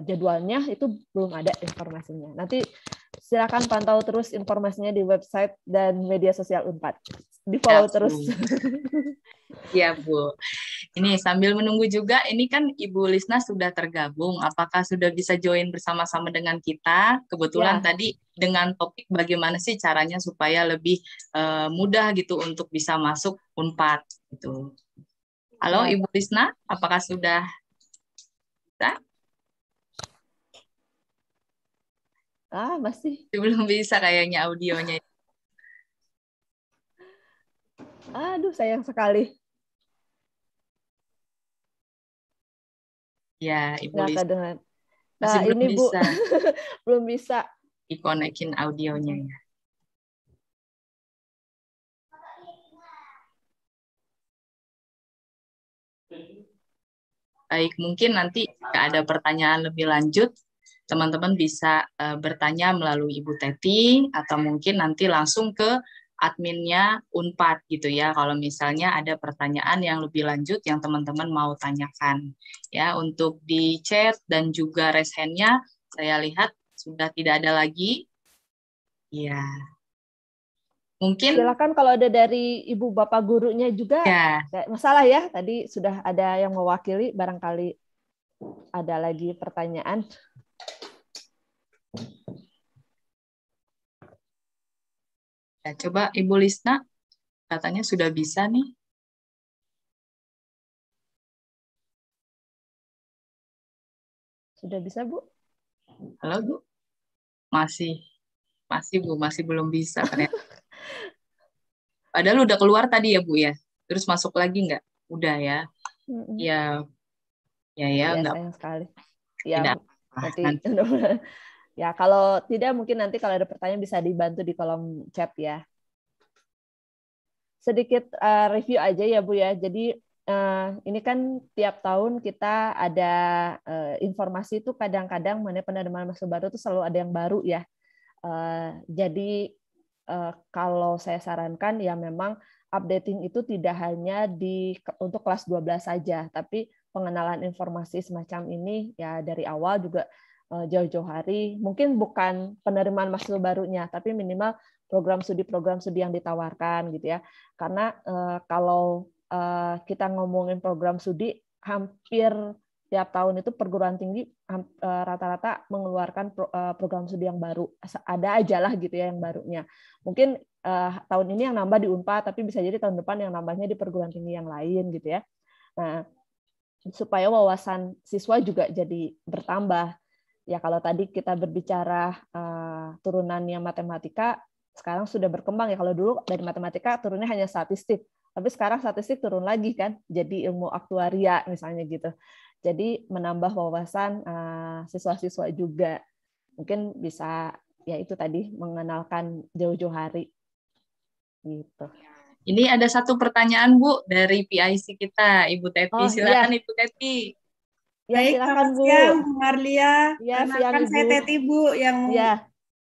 S2: jadwalnya itu belum ada informasinya. Nanti silakan pantau terus informasinya di website dan media sosial Unpad. Di-follow terus.
S1: Ya, Bu. Ini sambil menunggu juga, ini kan Ibu Lisna sudah tergabung. Apakah sudah bisa join bersama-sama dengan kita? Kebetulan tadi dengan topik bagaimana sih caranya supaya lebih mudah gitu untuk bisa masuk Unpad gitu. Halo Ibu Lisna, apakah sudah Bisa?
S2: Masih.
S1: Belum bisa kayaknya audionya.
S2: Aduh, sayang sekali.
S1: Ya, Ibu
S2: Nggak
S1: Lisa.
S2: kedengeran.
S1: Masih
S2: Nah,
S1: belum
S2: ini Bu,
S1: bisa
S2: belum bisa.
S1: dikonekin audionya ya. Baik, mungkin nanti jika ada pertanyaan lebih lanjut, teman-teman bisa bertanya melalui Ibu Teti, atau mungkin nanti langsung ke adminnya Unpad gitu ya, kalau misalnya ada pertanyaan yang lebih lanjut yang teman-teman mau tanyakan. Ya, untuk di chat dan juga raise hand-nya, saya lihat sudah tidak ada lagi. Ya, mungkin
S2: silakan kalau ada dari ibu bapak gurunya juga,
S1: ya.
S2: nggak masalah ya. Tadi sudah ada yang mewakili, barangkali ada lagi pertanyaan.
S1: Ya, coba Ibu Lisna, katanya sudah bisa nih.
S2: Sudah bisa, Bu?
S1: Halo, Bu. Masih Bu, masih belum bisa ternyata. Padahal udah keluar tadi ya Bu ya, terus masuk lagi nggak? Udah ya, ya nggak.
S2: Sayang sekali. Ya,
S1: Tidak
S2: nanti.
S1: nanti.
S2: Ya, kalau tidak mungkin nanti kalau ada pertanyaan bisa dibantu di kolom chat ya. Sedikit review aja ya Bu ya. Jadi ini kan tiap tahun kita ada informasi itu kadang-kadang mengenai penerimaan mahasiswa baru itu selalu ada yang baru ya. Jadi kalau saya sarankan ya memang updating itu tidak hanya untuk kelas 12 saja, tapi pengenalan informasi semacam ini ya dari awal juga jauh-jauh hari. Mungkin bukan penerimaan mahasiswa barunya, tapi minimal program studi yang ditawarkan gitu ya. Karena kalau kita ngomongin program studi, hampir tiap tahun itu perguruan tinggi rata-rata mengeluarkan program studi yang baru. Ada aja lah gitu ya yang barunya. Mungkin tahun ini yang nambah di Unpad, tapi bisa jadi tahun depan yang nambahnya di perguruan tinggi yang lain gitu ya. Nah, supaya wawasan siswa juga jadi bertambah. Ya kalau tadi kita berbicara turunannya matematika, sekarang sudah berkembang ya. Kalau dulu dari matematika turunnya hanya statistik, tapi sekarang statistik turun lagi kan, jadi ilmu aktuaria misalnya gitu. Jadi menambah wawasan siswa-siswa juga. Mungkin bisa ya itu tadi mengenalkan jauh-jauh hari. Gitu.
S1: Ini ada satu pertanyaan Bu dari PIC kita, Ibu Teti. Silakan
S2: iya.
S1: Ibu Teti.
S2: Ya,
S8: baik,
S2: silakan Bu.
S8: Siang Bu Marlia.
S2: Ya,
S8: Perkenalkan saya Teti Bu yang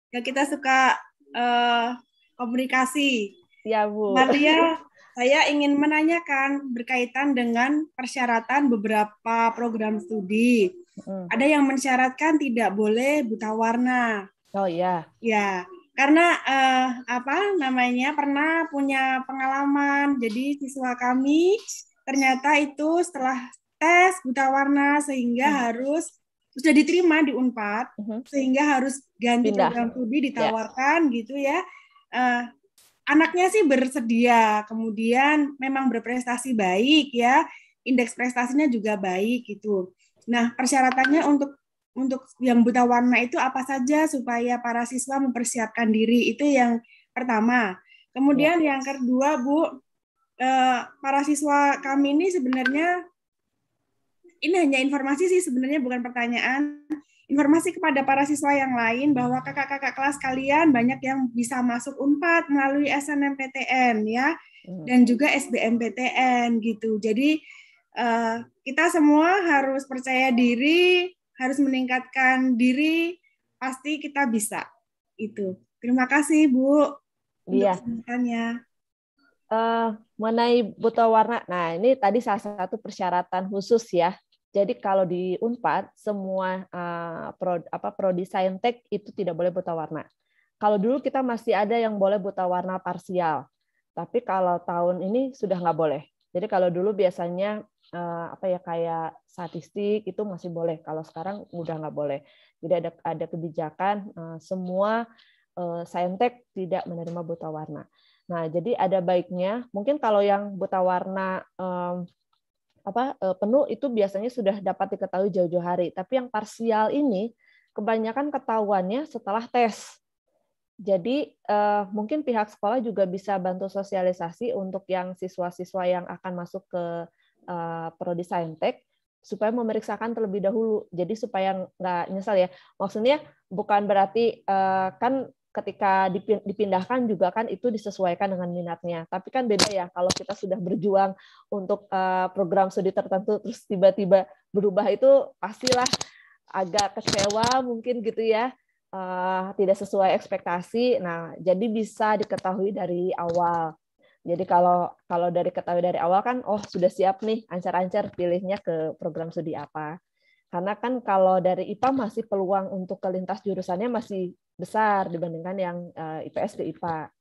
S8: kita suka komunikasi.
S2: Ya Bu.
S8: Marlia, saya ingin menanyakan berkaitan dengan persyaratan beberapa program studi. Ada yang mensyaratkan tidak boleh buta warna.
S2: Oh ya.
S8: Ya, karena pernah punya pengalaman. Jadi siswa kami ternyata itu setelah tes buta warna sehingga harus sudah diterima di Unpad, sehingga harus ganti program studi ditawarkan gitu ya. Anaknya sih bersedia, kemudian memang berprestasi baik ya, indeks prestasinya juga baik gitu. Nah, persyaratannya untuk yang buta warna itu apa saja supaya para siswa mempersiapkan diri, itu yang pertama. Kemudian yang kedua Bu, para siswa kami ini sebenarnya, ini hanya informasi sih sebenarnya, bukan pertanyaan. Informasi kepada para siswa yang lain bahwa kakak-kakak kelas kalian banyak yang bisa masuk Unpad melalui SNMPTN ya, dan juga SBMPTN gitu. Jadi kita semua harus percaya diri, harus meningkatkan diri, pasti kita bisa. Itu. Terima kasih Bu untuk kesempatannya.
S2: Mengenai buta warna, nah ini tadi salah satu persyaratan khusus ya. Jadi kalau di Unpad semua prodi saintek itu tidak boleh buta warna. Kalau dulu kita masih ada yang boleh buta warna parsial, tapi kalau tahun ini sudah nggak boleh. Jadi kalau dulu biasanya kayak statistik itu masih boleh, kalau sekarang udah nggak boleh. Jadi ada kebijakan semua saintek tidak menerima buta warna. Nah jadi ada baiknya mungkin kalau yang buta warna penuh itu biasanya sudah dapat diketahui jauh-jauh hari. Tapi yang parsial ini kebanyakan ketahuannya setelah tes. Jadi mungkin pihak sekolah juga bisa bantu sosialisasi untuk yang siswa-siswa yang akan masuk ke prodi Saintek supaya memeriksakan terlebih dahulu. Jadi supaya nggak nyesal ya. Maksudnya bukan berarti kan ketika dipindahkan juga kan itu disesuaikan dengan minatnya. Tapi kan beda ya kalau kita sudah berjuang untuk program studi tertentu terus tiba-tiba berubah, itu pastilah agak kecewa mungkin gitu ya, tidak sesuai ekspektasi. Nah, jadi bisa diketahui dari awal. Jadi kalau diketahui dari awal kan, oh sudah siap nih, ancar-ancar pilihnya ke program studi apa. Karena kan kalau dari IPA masih peluang untuk ke lintas jurusannya masih besar dibandingkan yang IPS ke IPA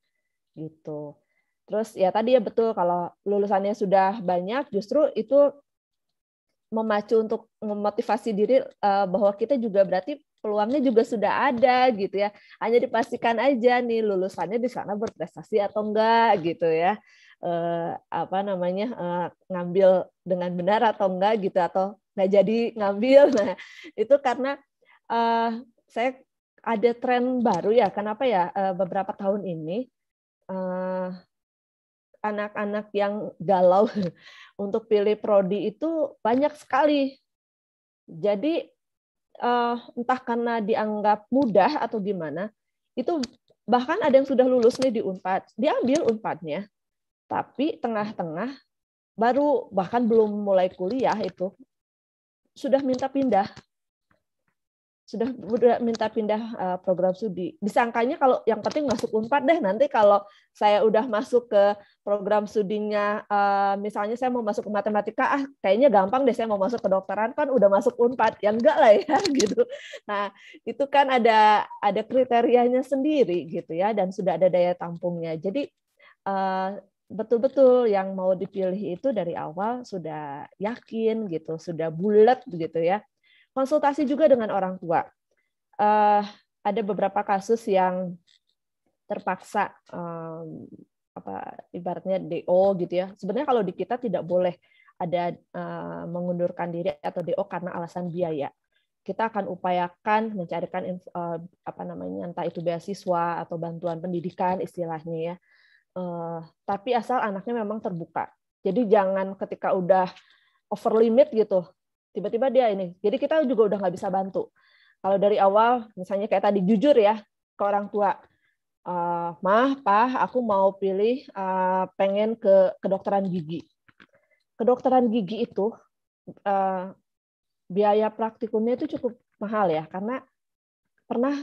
S2: gitu. Terus ya tadi ya betul, kalau lulusannya sudah banyak justru itu memacu untuk memotivasi diri bahwa kita juga berarti peluangnya juga sudah ada gitu ya. Hanya dipastikan aja nih lulusannya di sana berprestasi atau enggak gitu ya. Ngambil dengan benar atau enggak gitu, atau nggak jadi ngambil. Nah, itu karena saya ada tren baru ya. Kenapa ya beberapa tahun ini anak-anak yang galau untuk pilih prodi itu banyak sekali. Jadi entah karena dianggap mudah atau gimana, itu bahkan ada yang sudah lulus nih di Unpad, diambil Unpadnya, tapi tengah-tengah baru bahkan belum mulai kuliah itu sudah minta pindah. Program studi. Disangkanya kalau yang penting masuk Unpad deh, nanti kalau saya udah masuk ke program studinya, misalnya saya mau masuk ke matematika, kayaknya gampang deh saya mau masuk ke kedokteran, kan udah masuk Unpad. Ya enggak lah ya gitu. Nah, itu kan ada kriterianya sendiri gitu ya, dan sudah ada daya tampungnya. Jadi betul-betul yang mau dipilih itu dari awal sudah yakin gitu, sudah bulat gitu ya. Konsultasi juga dengan orang tua. Ada beberapa kasus yang terpaksa ibaratnya DO gitu ya. Sebenarnya kalau di kita tidak boleh ada mengundurkan diri atau DO karena alasan biaya. Kita akan upayakan mencarikan entah itu beasiswa atau bantuan pendidikan istilahnya ya. Tapi asal anaknya memang terbuka. Jadi jangan ketika udah over limit gitu, tiba-tiba dia ini. Jadi kita juga udah nggak bisa bantu. Kalau dari awal, misalnya kayak tadi, jujur ya ke orang tua, Mah, Pah, aku mau pilih pengen ke kedokteran gigi. Kedokteran gigi itu biaya praktikumnya itu cukup mahal ya, karena pernah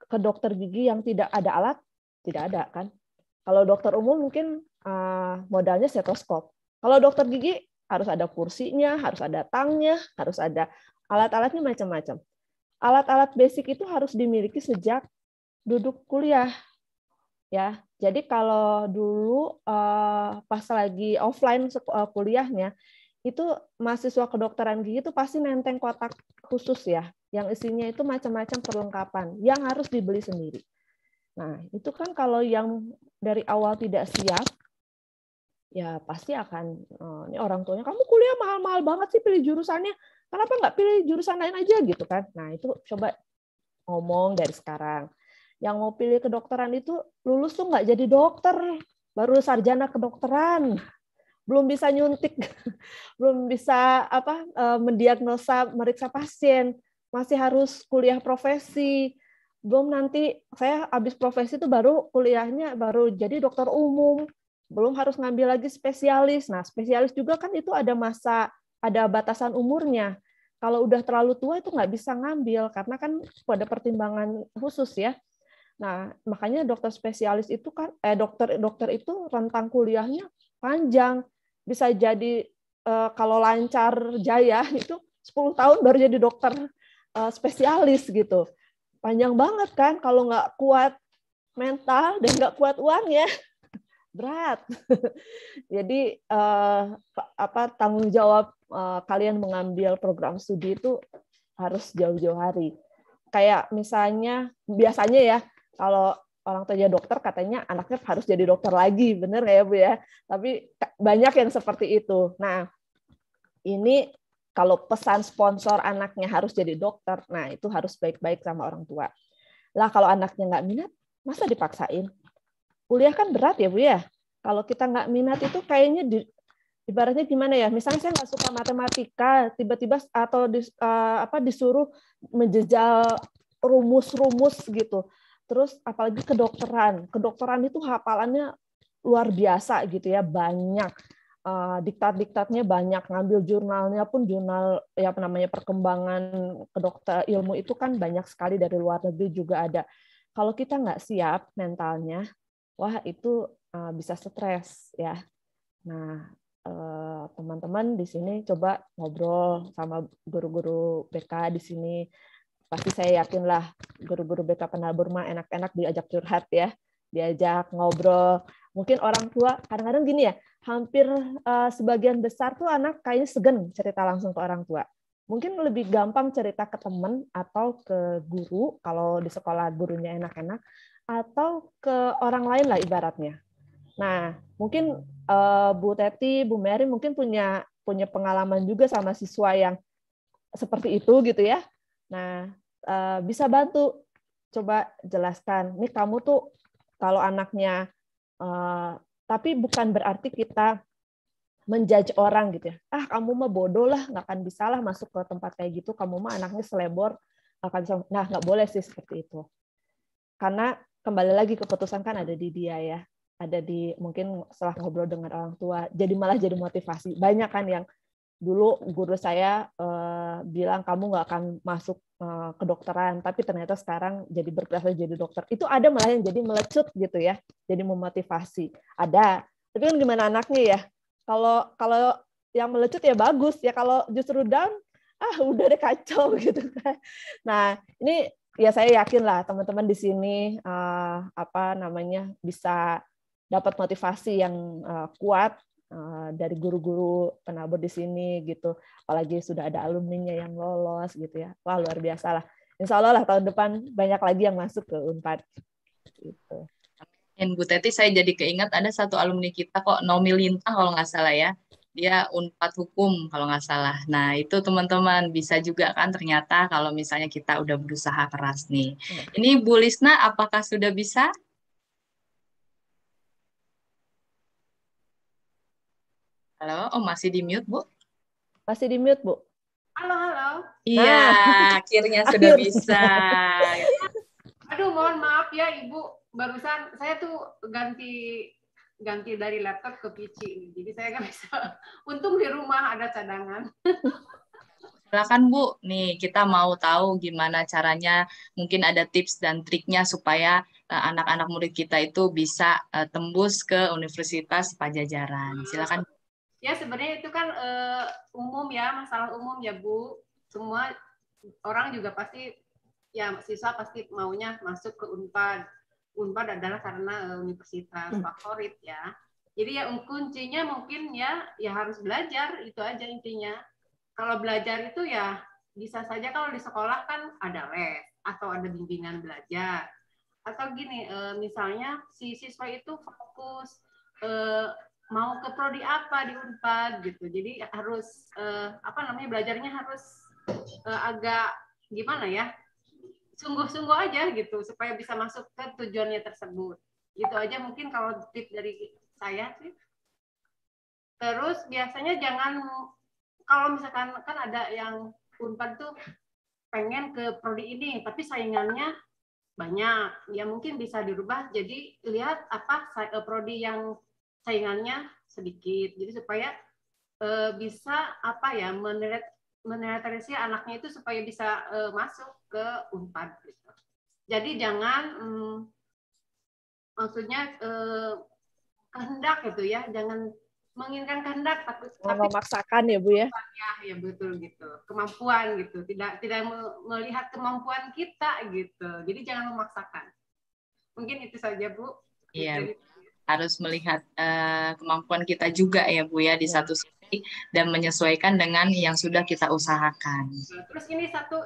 S2: ke dokter gigi yang tidak ada alat, tidak ada kan. Kalau dokter umum mungkin modalnya stetoskop. Kalau dokter gigi harus ada kursinya, harus ada tangnya, harus ada alat-alatnya macam-macam. Alat-alat basic itu harus dimiliki sejak duduk kuliah. Ya, jadi kalau dulu pas lagi offline kuliahnya, itu mahasiswa kedokteran gigi itu pasti nenteng kotak khusus ya, yang isinya itu macam-macam perlengkapan yang harus dibeli sendiri. Nah, itu kan kalau yang dari awal tidak siap, ya pasti akan, ini orang tuanya, kamu kuliah mahal-mahal banget sih pilih jurusannya, kenapa nggak pilih jurusan lain aja gitu kan. Nah itu coba ngomong dari sekarang. Yang mau pilih kedokteran itu lulus tuh nggak jadi dokter, baru sarjana kedokteran, belum bisa nyuntik, belum bisa mendiagnosa, meriksa pasien, masih harus kuliah profesi. Belum nanti saya habis profesi itu baru kuliahnya baru jadi dokter umum. Belum harus ngambil lagi spesialis. Nah, spesialis juga kan itu ada batasan umurnya. Kalau udah terlalu tua itu nggak bisa ngambil, karena kan pada pertimbangan khusus ya. Nah, makanya dokter spesialis itu kan, dokter itu rentang kuliahnya panjang. Bisa jadi kalau lancar jaya itu 10 tahun baru jadi dokter spesialis gitu. Panjang banget kan, kalau nggak kuat mental dan nggak kuat uangnya. Berat. Jadi tanggung jawab kalian mengambil program studi itu harus jauh-jauh hari. Kayak misalnya biasanya ya kalau orang tua jadi dokter katanya anaknya harus jadi dokter lagi, bener nggak ya Bu ya? Tapi banyak yang seperti itu. Nah, ini kalau pesan sponsor anaknya harus jadi dokter, nah itu harus baik-baik sama orang tua. Lah kalau anaknya nggak minat, masa dipaksain? Kuliah kan berat ya Bu ya. Kalau kita nggak minat itu kayaknya ibaratnya gimana ya? Misalnya saya nggak suka matematika, tiba-tiba atau disuruh menjejal rumus-rumus gitu. Terus apalagi kedokteran itu hafalannya luar biasa gitu ya, banyak. Diktat-diktatnya banyak, ngambil jurnalnya pun jurnal ya namanya perkembangan kedokter ilmu itu kan banyak sekali, dari luar negeri juga ada. Kalau kita nggak siap mentalnya, wah itu bisa stres ya. Nah, teman-teman di sini coba ngobrol sama guru-guru BK di sini. Pasti saya yakin lah guru-guru BK Penabur mah enak-enak diajak curhat ya, diajak ngobrol. Mungkin orang tua kadang-kadang gini ya, hampir sebagian besar tuh anak kayaknya segan cerita langsung ke orang tua. Mungkin lebih gampang cerita ke teman atau ke guru kalau di sekolah gurunya enak-enak, atau ke orang lain lah ibaratnya. Nah, mungkin Bu Teti, Bu Mary mungkin punya pengalaman juga sama siswa yang seperti itu gitu ya. Nah, bisa bantu coba jelaskan. Nih kamu tuh kalau anaknya, tapi bukan berarti kita menjudge orang gitu ya. Ah, kamu mah bodoh lah, nggak akan bisa lah masuk ke tempat kayak gitu. Kamu mah anaknya selebor, akan bisa. Nah, nggak boleh sih seperti itu. Karena kembali lagi keputusan kan ada di dia ya. Ada di mungkin setelah ngobrol dengan orang tua, malah jadi motivasi. Banyak kan yang dulu guru saya bilang kamu nggak akan masuk kedokteran, tapi ternyata sekarang jadi berprestasi jadi dokter. Itu ada malah yang jadi melecut gitu ya, jadi memotivasi. Ada, tapi kan gimana anaknya ya? Kalau yang melecut ya bagus ya, kalau justru down, udah deh kacau gitu kan. Nah ini ya saya yakin lah teman-teman di sini bisa dapat motivasi yang kuat dari guru-guru penabur di sini gitu, apalagi sudah ada alumninya yang lolos gitu ya, wah luar biasa lah. Insya Allah lah tahun depan banyak lagi yang masuk ke Unpad gitu.
S1: Bu Teti, saya jadi keingat ada satu alumni kita kok, Nomi Lintang kalau nggak salah ya, dia Unpad Hukum kalau nggak salah. Nah itu teman-teman bisa juga kan ternyata kalau misalnya kita udah berusaha keras nih. Ini Bu Lisna apakah sudah bisa? Halo, masih di mute, Bu?
S2: Masih di mute, Bu.
S9: Halo, halo.
S1: Iya, akhirnya sudah bisa.
S9: Aduh, mohon maaf ya, Ibu. Barusan saya tuh ganti dari laptop ke PC. Jadi saya nggak bisa. Untung di rumah ada cadangan.
S1: Silakan Bu, nih kita mau tahu gimana caranya, mungkin ada tips dan triknya supaya anak-anak murid kita itu bisa tembus ke Universitas Pajajaran. Silakan.
S9: Ya sebenarnya itu kan umum ya, masalah umum ya Bu. Semua orang juga pasti, ya siswa pasti maunya masuk ke Unpad. Unpad adalah karena universitas favorit ya. Jadi ya kuncinya mungkin ya harus belajar, itu aja intinya. Kalau belajar itu ya bisa saja kalau di sekolah kan ada les atau ada bimbingan belajar. Atau gini, misalnya si siswa itu fokus mau ke prodi apa di Unpad gitu. Jadi harus belajarnya harus agak gimana ya? Sungguh-sungguh aja gitu supaya bisa masuk ke tujuannya tersebut. Itu aja mungkin kalau tips dari saya sih. Terus biasanya jangan, kalau misalkan kan ada yang Unpad tuh pengen ke prodi ini tapi saingannya banyak. Ya mungkin bisa dirubah jadi lihat apa prodi yang saingannya sedikit, jadi supaya bisa menetralisir anaknya itu supaya bisa masuk ke Unpad gitu. Jadi jangan maksudnya kehendak gitu ya, jangan menginginkan kehendak tapi
S2: memaksakan ya Bu ya.
S9: Ya betul gitu, kemampuan gitu, tidak melihat kemampuan kita gitu, jadi jangan memaksakan. Mungkin itu saja Bu.
S1: Iya, harus melihat kemampuan kita juga ya Bu ya di satu sisi dan menyesuaikan dengan yang sudah kita usahakan.
S9: Terus ini satu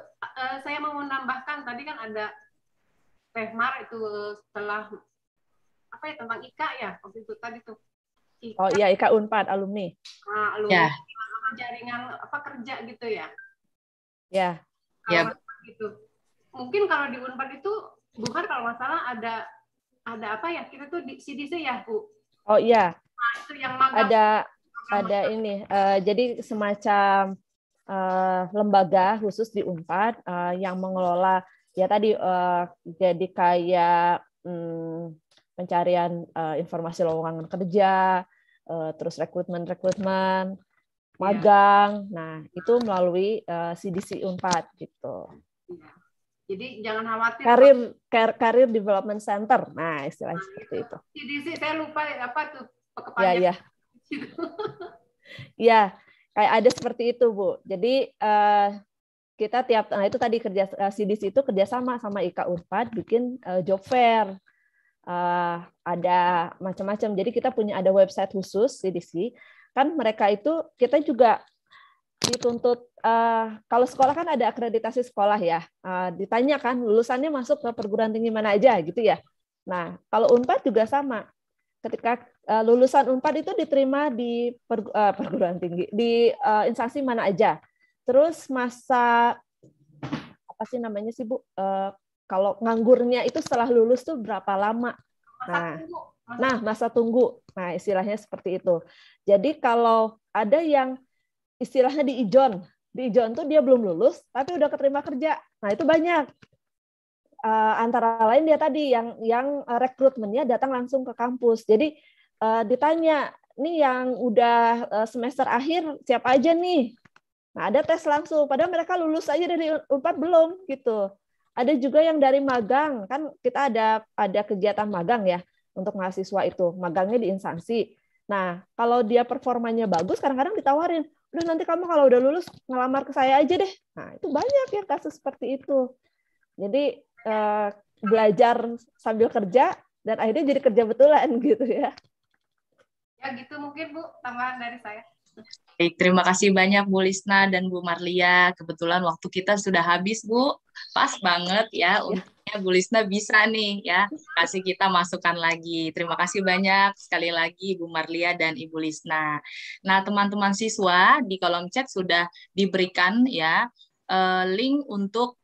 S9: saya mau menambahkan, tadi kan ada Tehmar itu setelah tentang IKA ya waktu itu tadi tuh.
S2: IKA. Oh iya, IKA Unpad alumni.
S9: Nah, alumni. Ya. jaringan apa kerja gitu ya?
S2: Ya.
S1: Ya.
S9: Gitu. Mungkin kalau di Unpad itu bukan kalau nggak salah ada apa ya? Kita tuh di CDC ya, Bu.
S2: Oh iya.
S9: Nah, itu yang magang.
S2: Ada ini. Jadi semacam lembaga khusus di Unpad yang mengelola ya tadi jadi kayak pencarian informasi lowongan kerja, terus rekrutmen, magang. Nah, itu melalui CDC Unpad gitu.
S9: Jadi jangan khawatir.
S2: Career Development Center. Nah, istilahnya seperti itu.
S9: CDC saya lupa apa tuh
S2: kepanjangan. Ya. Ya, kayak ada seperti itu, Bu. Jadi kita itu tadi CDC itu kerjasama sama IKA Unpad bikin job fair. Ada macam-macam. Jadi kita ada website khusus CDC. Kan mereka itu kita juga dituntut kalau sekolah kan ada akreditasi sekolah ya. Ditanya kan lulusannya masuk ke perguruan tinggi mana aja gitu ya. Nah, kalau Unpad juga sama. Ketika lulusan Unpad itu diterima di perguruan tinggi di instansi mana aja. Terus masa apa sih namanya sih Bu? Kalau nganggurnya itu setelah lulus tuh berapa lama? Masa tunggu. Nah, istilahnya seperti itu. Jadi kalau ada yang istilahnya di ijon tuh dia belum lulus tapi udah keterima kerja. Nah, itu banyak. Antara lain dia tadi yang rekrutmennya datang langsung ke kampus. Jadi ditanya, nih yang udah semester akhir siapa aja nih? Nah, ada tes langsung. Padahal mereka lulus aja dari Unpad belum gitu. Ada juga yang dari magang, kan kita ada kegiatan magang ya untuk mahasiswa itu, magangnya di instansi. Nah, kalau dia performanya bagus, kadang-kadang ditawarin, udah nanti kamu kalau udah lulus ngelamar ke saya aja deh. Nah, itu banyak ya kasus seperti itu. Jadi belajar sambil kerja dan akhirnya jadi kerja betulan gitu ya.
S9: Ya gitu mungkin Bu, tambahan dari saya.
S1: Baik, terima kasih banyak Bu Lisna dan Bu Marlia. Kebetulan waktu kita sudah habis, Bu. Pas banget ya. Untungnya Bu Lisna bisa nih ya kasih kita masukan lagi. Terima kasih banyak sekali lagi Bu Marlia dan Ibu Lisna. Nah, teman-teman siswa di kolom chat sudah diberikan ya link untuk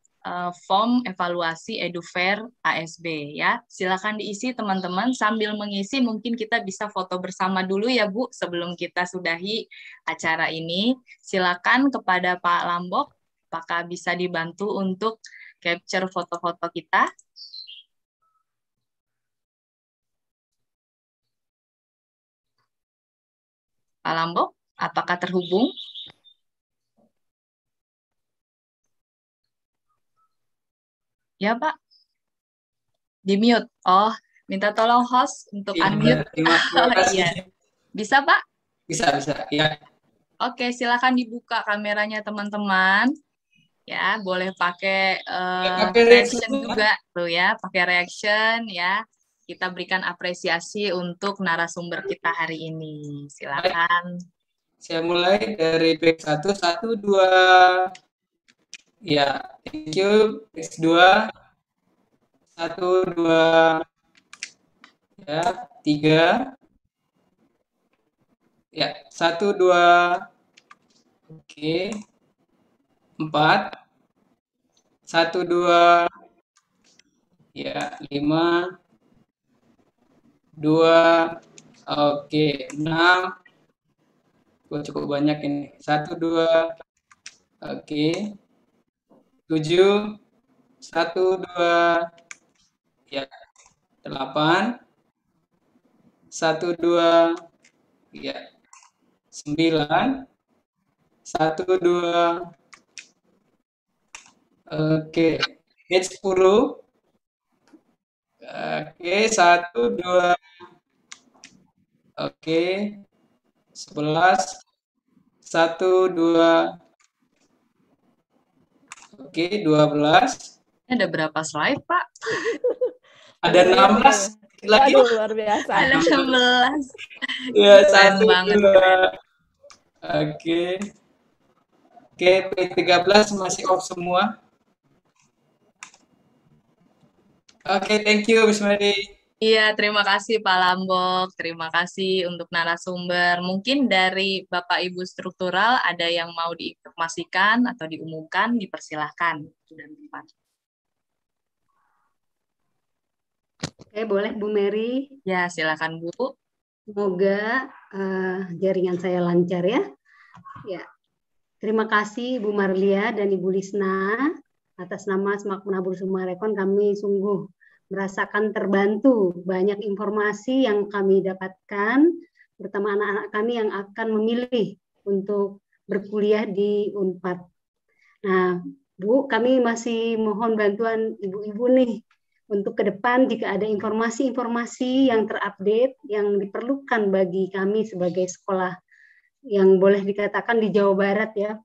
S1: form evaluasi EduFair ASB ya. Silakan diisi teman-teman, sambil mengisi mungkin kita bisa foto bersama dulu ya Bu sebelum kita sudahi acara ini. Silakan kepada Pak Lambok, apakah bisa dibantu untuk capture foto-foto kita? Pak Lambok, apakah terhubung? Ya, Pak. Di-mute. Oh, minta tolong host untuk unmute.
S4: Terima kasih.
S1: Iya. Bisa, Pak?
S4: Bisa. Ya.
S1: Oke, silakan dibuka kameranya teman-teman. Ya, boleh pakai reaction juga tuh ya, pakai reaction ya. Kita berikan apresiasi untuk narasumber kita hari ini. Silakan.
S4: Saya mulai dari back 1, 1, 2. Ya, thank you. Back 2. 1, 2. Ya, 3. Ya, 1, 2. Oke. 4. 1, 2. Ya, 5. 2. Oke, 6. Cukup banyak ini. 1, 2. Oke. 7. 1, 2. Ya. 8. 1, 2. Ya. 9. 1, 2. Oke. 10. Oke, 1, 2. Oke. 11. 1, 2. Oke, 12.
S1: Ada berapa slide, Pak?
S4: Ada 16. Lagi.
S2: Aduh, luar biasa.
S1: Ada 16.
S4: Ya, 1
S1: banget.
S4: 2. Oke. Oke, P13 masih off semua. Oke, thank you, Miss Mary.
S1: Iya, terima kasih Pak Lambok. Terima kasih untuk narasumber. Mungkin dari Bapak Ibu struktural ada yang mau diinformasikan atau diumumkan, dipersilahkan.
S10: Oke, boleh Bu Mary.
S1: Ya, silakan Bu.
S10: Semoga jaringan saya lancar ya. Ya, terima kasih Bu Marlia dan Ibu Lisna. Atas nama Semak Penabur Sumarekon kami sungguh merasakan terbantu. Banyak informasi yang kami dapatkan, terutama anak-anak kami yang akan memilih untuk berkuliah di UNPAD. Nah, Bu, kami masih mohon bantuan ibu-ibu nih untuk ke depan jika ada informasi-informasi yang terupdate yang diperlukan bagi kami sebagai sekolah yang boleh dikatakan di Jawa Barat ya,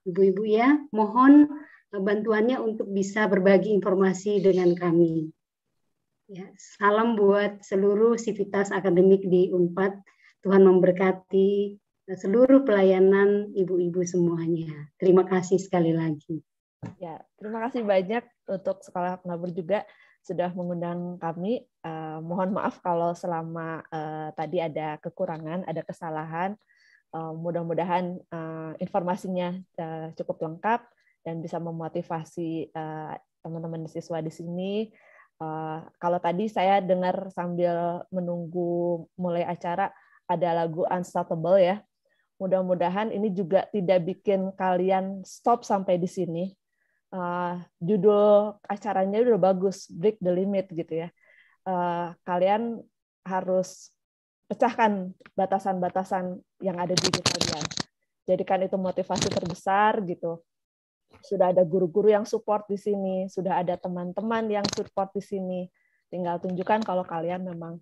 S10: ibu-ibu ya, mohon bantuannya untuk bisa berbagi informasi dengan kami. Ya, salam buat seluruh sivitas akademik di UNPAD. Tuhan memberkati seluruh pelayanan ibu-ibu semuanya. Terima kasih sekali lagi.
S2: Ya, terima kasih banyak untuk Sekolah Penabur juga sudah mengundang kami. Mohon maaf kalau selama tadi ada kekurangan, ada kesalahan. Mudah-mudahan informasinya cukup lengkap dan bisa memotivasi teman-teman siswa di sini. Kalau tadi saya dengar sambil menunggu mulai acara ada lagu Unstoppable ya. Mudah-mudahan ini juga tidak bikin kalian stop sampai di sini. Judul acaranya udah bagus, Break the Limit gitu ya. Kalian harus pecahkan batasan-batasan yang ada di diri kalian. Jadikan itu motivasi terbesar gitu. Sudah ada guru-guru yang support di sini, sudah ada teman-teman yang support di sini. Tinggal tunjukkan kalau kalian memang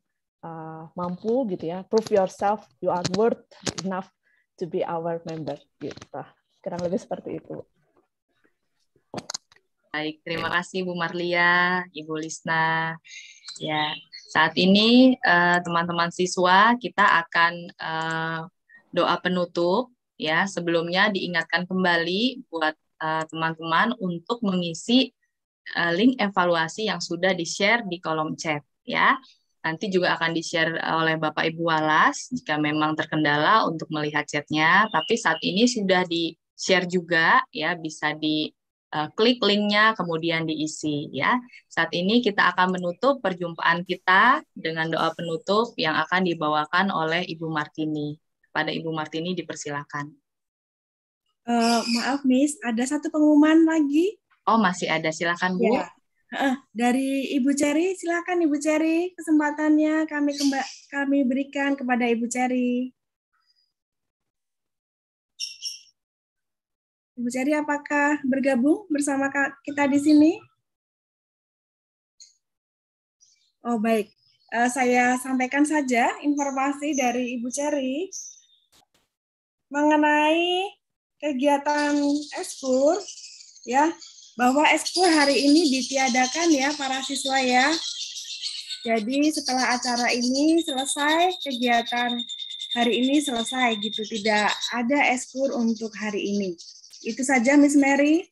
S2: mampu gitu ya. Prove yourself, you are worth enough to be our member gitu. Kurang lebih seperti itu.
S1: Baik, terima kasih Bu Marlia, Ibu Lisna. Ya, saat ini teman-teman siswa kita akan doa penutup ya. Sebelumnya diingatkan kembali buat teman-teman untuk mengisi link evaluasi yang sudah di-share di kolom chat ya. Nanti juga akan di-share oleh Bapak Ibu Walas jika memang terkendala untuk melihat chatnya. Tapi saat ini sudah di-share juga ya, bisa klik linknya kemudian diisi ya. Saat ini kita akan menutup perjumpaan kita dengan doa penutup yang akan dibawakan oleh Ibu Martini. Pada Ibu Martini dipersilakan.
S8: Maaf Miss, ada satu pengumuman lagi.
S1: Oh masih ada, silakan Bu.
S8: Ya. Dari Ibu Cherry, silakan Ibu Cherry, kesempatannya kami berikan kepada Ibu Cherry. Ibu Cherry, apakah bergabung bersama kita di sini? Oh baik, saya sampaikan saja informasi dari Ibu Cherry mengenai kegiatan Eskur, ya, bahwa Eskur hari ini ditiadakan ya para siswa ya. Jadi setelah acara ini selesai, kegiatan hari ini selesai gitu, tidak ada Eskur untuk hari ini. Itu saja Miss Mary.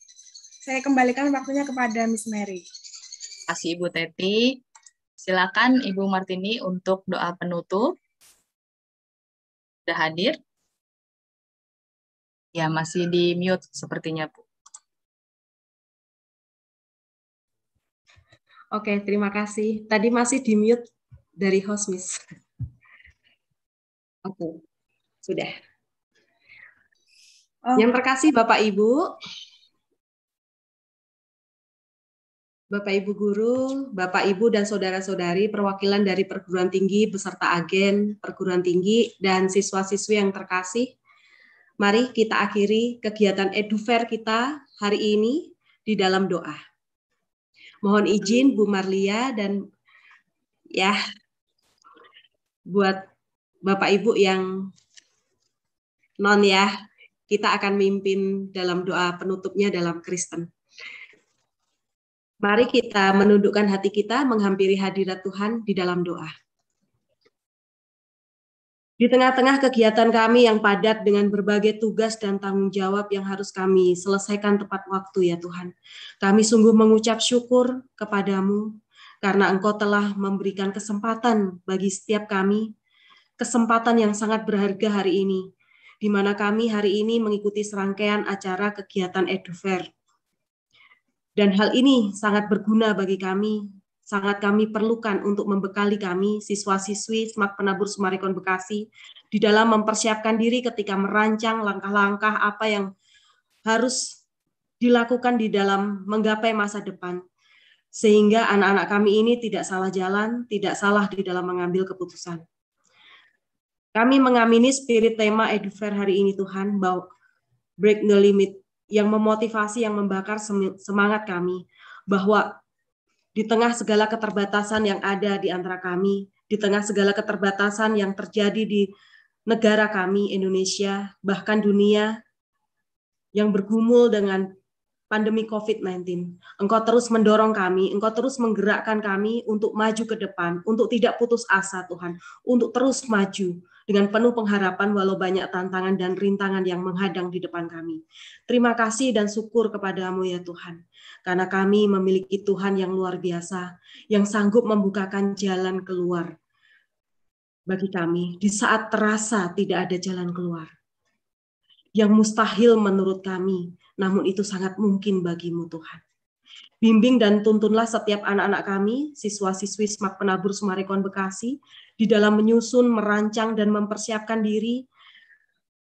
S8: Saya kembalikan waktunya kepada Miss Mary.
S1: Terima kasih Ibu Teti. Silakan Ibu Martini untuk doa penutup. Sudah hadir? Ya, masih di mute sepertinya, Bu.
S11: Oke, terima kasih. Tadi masih di mute dari host, Miss. Oke, sudah. Yang terkasih Bapak Ibu, Bapak Ibu guru, Bapak Ibu dan saudara-saudari perwakilan dari perguruan tinggi beserta agen perguruan tinggi dan siswa-siswi yang terkasih, mari kita akhiri kegiatan EduFair kita hari ini di dalam doa. Mohon izin Bu Marlia dan ya buat Bapak Ibu yang non ya, kita akan mimpin dalam doa penutupnya dalam Kristen. Mari kita menundukkan hati kita menghampiri hadirat Tuhan di dalam doa. Di tengah-tengah kegiatan kami yang padat dengan berbagai tugas dan tanggung jawab yang harus kami selesaikan tepat waktu ya Tuhan. Kami sungguh mengucap syukur kepadamu karena Engkau telah memberikan kesempatan bagi setiap kami, kesempatan yang sangat berharga hari ini, di mana kami hari ini mengikuti serangkaian acara kegiatan EduFair. Dan hal ini sangat berguna bagi kami, sangat kami perlukan untuk membekali kami, siswa-siswi SMAK Penabur Summarecon Bekasi, di dalam mempersiapkan diri ketika merancang langkah-langkah apa yang harus dilakukan di dalam menggapai masa depan, sehingga anak-anak kami ini tidak salah jalan, tidak salah di dalam mengambil keputusan. Kami mengamini spirit tema EduFair hari ini Tuhan, bahwa Break the Limit, yang memotivasi, yang membakar semangat kami, bahwa di tengah segala keterbatasan yang ada di antara kami, di tengah segala keterbatasan yang terjadi di negara kami, Indonesia, bahkan dunia, yang bergumul dengan pandemi COVID-19. Engkau terus mendorong kami, Engkau terus menggerakkan kami untuk maju ke depan, untuk tidak putus asa Tuhan, untuk terus maju dengan penuh pengharapan walau banyak tantangan dan rintangan yang menghadang di depan kami. Terima kasih dan syukur kepadamu ya Tuhan, karena kami memiliki Tuhan yang luar biasa, yang sanggup membukakan jalan keluar bagi kami di saat terasa tidak ada jalan keluar. Yang mustahil menurut kami, namun itu sangat mungkin bagimu Tuhan. Bimbing dan tuntunlah setiap anak-anak kami, siswa-siswi SMAK Penabur Summarecon Bekasi, di dalam menyusun, merancang, dan mempersiapkan diri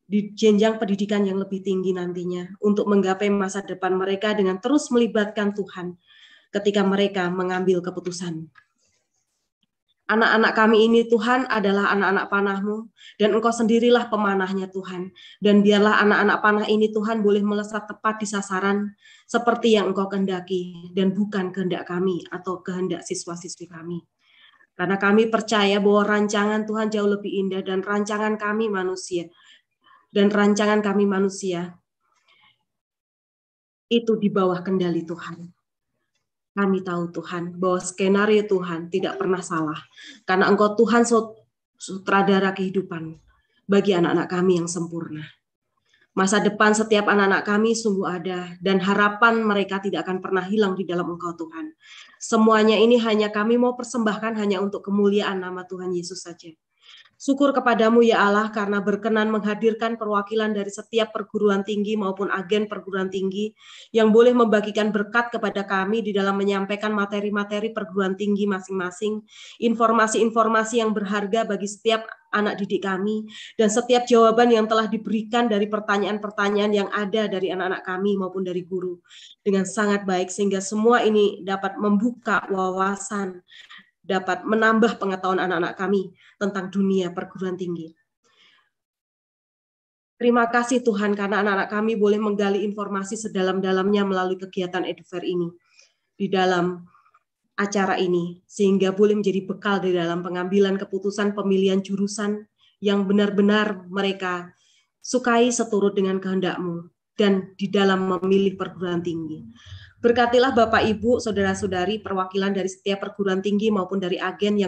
S11: di jenjang pendidikan yang lebih tinggi nantinya, untuk menggapai masa depan mereka dengan terus melibatkan Tuhan ketika mereka mengambil keputusan. Anak-anak kami ini Tuhan adalah anak-anak panah-Mu, dan Engkau sendirilah pemanahnya Tuhan. Dan biarlah anak-anak panah ini Tuhan boleh melesat tepat di sasaran seperti yang Engkau kehendaki, dan bukan kehendak kami atau kehendak siswa-siswi kami. Karena kami percaya bahwa rancangan Tuhan jauh lebih indah, dan rancangan kami manusia, itu di bawah kendali Tuhan. Kami tahu Tuhan bahwa skenario Tuhan tidak pernah salah, karena Engkau Tuhan sutradara kehidupan bagi anak-anak kami yang sempurna. Masa depan setiap anak-anak kami sungguh ada, dan harapan mereka tidak akan pernah hilang di dalam Engkau Tuhan. Semuanya ini hanya kami mau persembahkan hanya untuk kemuliaan nama Tuhan Yesus saja. Syukur kepadamu ya Allah, karena berkenan menghadirkan perwakilan dari setiap perguruan tinggi maupun agen perguruan tinggi yang boleh membagikan berkat kepada kami di dalam menyampaikan materi-materi perguruan tinggi masing-masing, informasi-informasi yang berharga bagi setiap anak didik kami, dan setiap jawaban yang telah diberikan dari pertanyaan-pertanyaan yang ada dari anak-anak kami maupun dari guru dengan sangat baik, sehingga semua ini dapat membuka wawasan, dapat menambah pengetahuan anak-anak kami tentang dunia perguruan tinggi. Terima kasih Tuhan, karena anak-anak kami boleh menggali informasi sedalam-dalamnya melalui kegiatan EduFair ini, di dalam acara ini, sehingga boleh menjadi bekal di dalam pengambilan keputusan pemilihan jurusan yang benar-benar mereka sukai seturut dengan kehendak-Mu, dan di dalam memilih perguruan tinggi. Berkatilah Bapak, Ibu, Saudara-saudari, perwakilan dari setiap perguruan tinggi maupun dari agen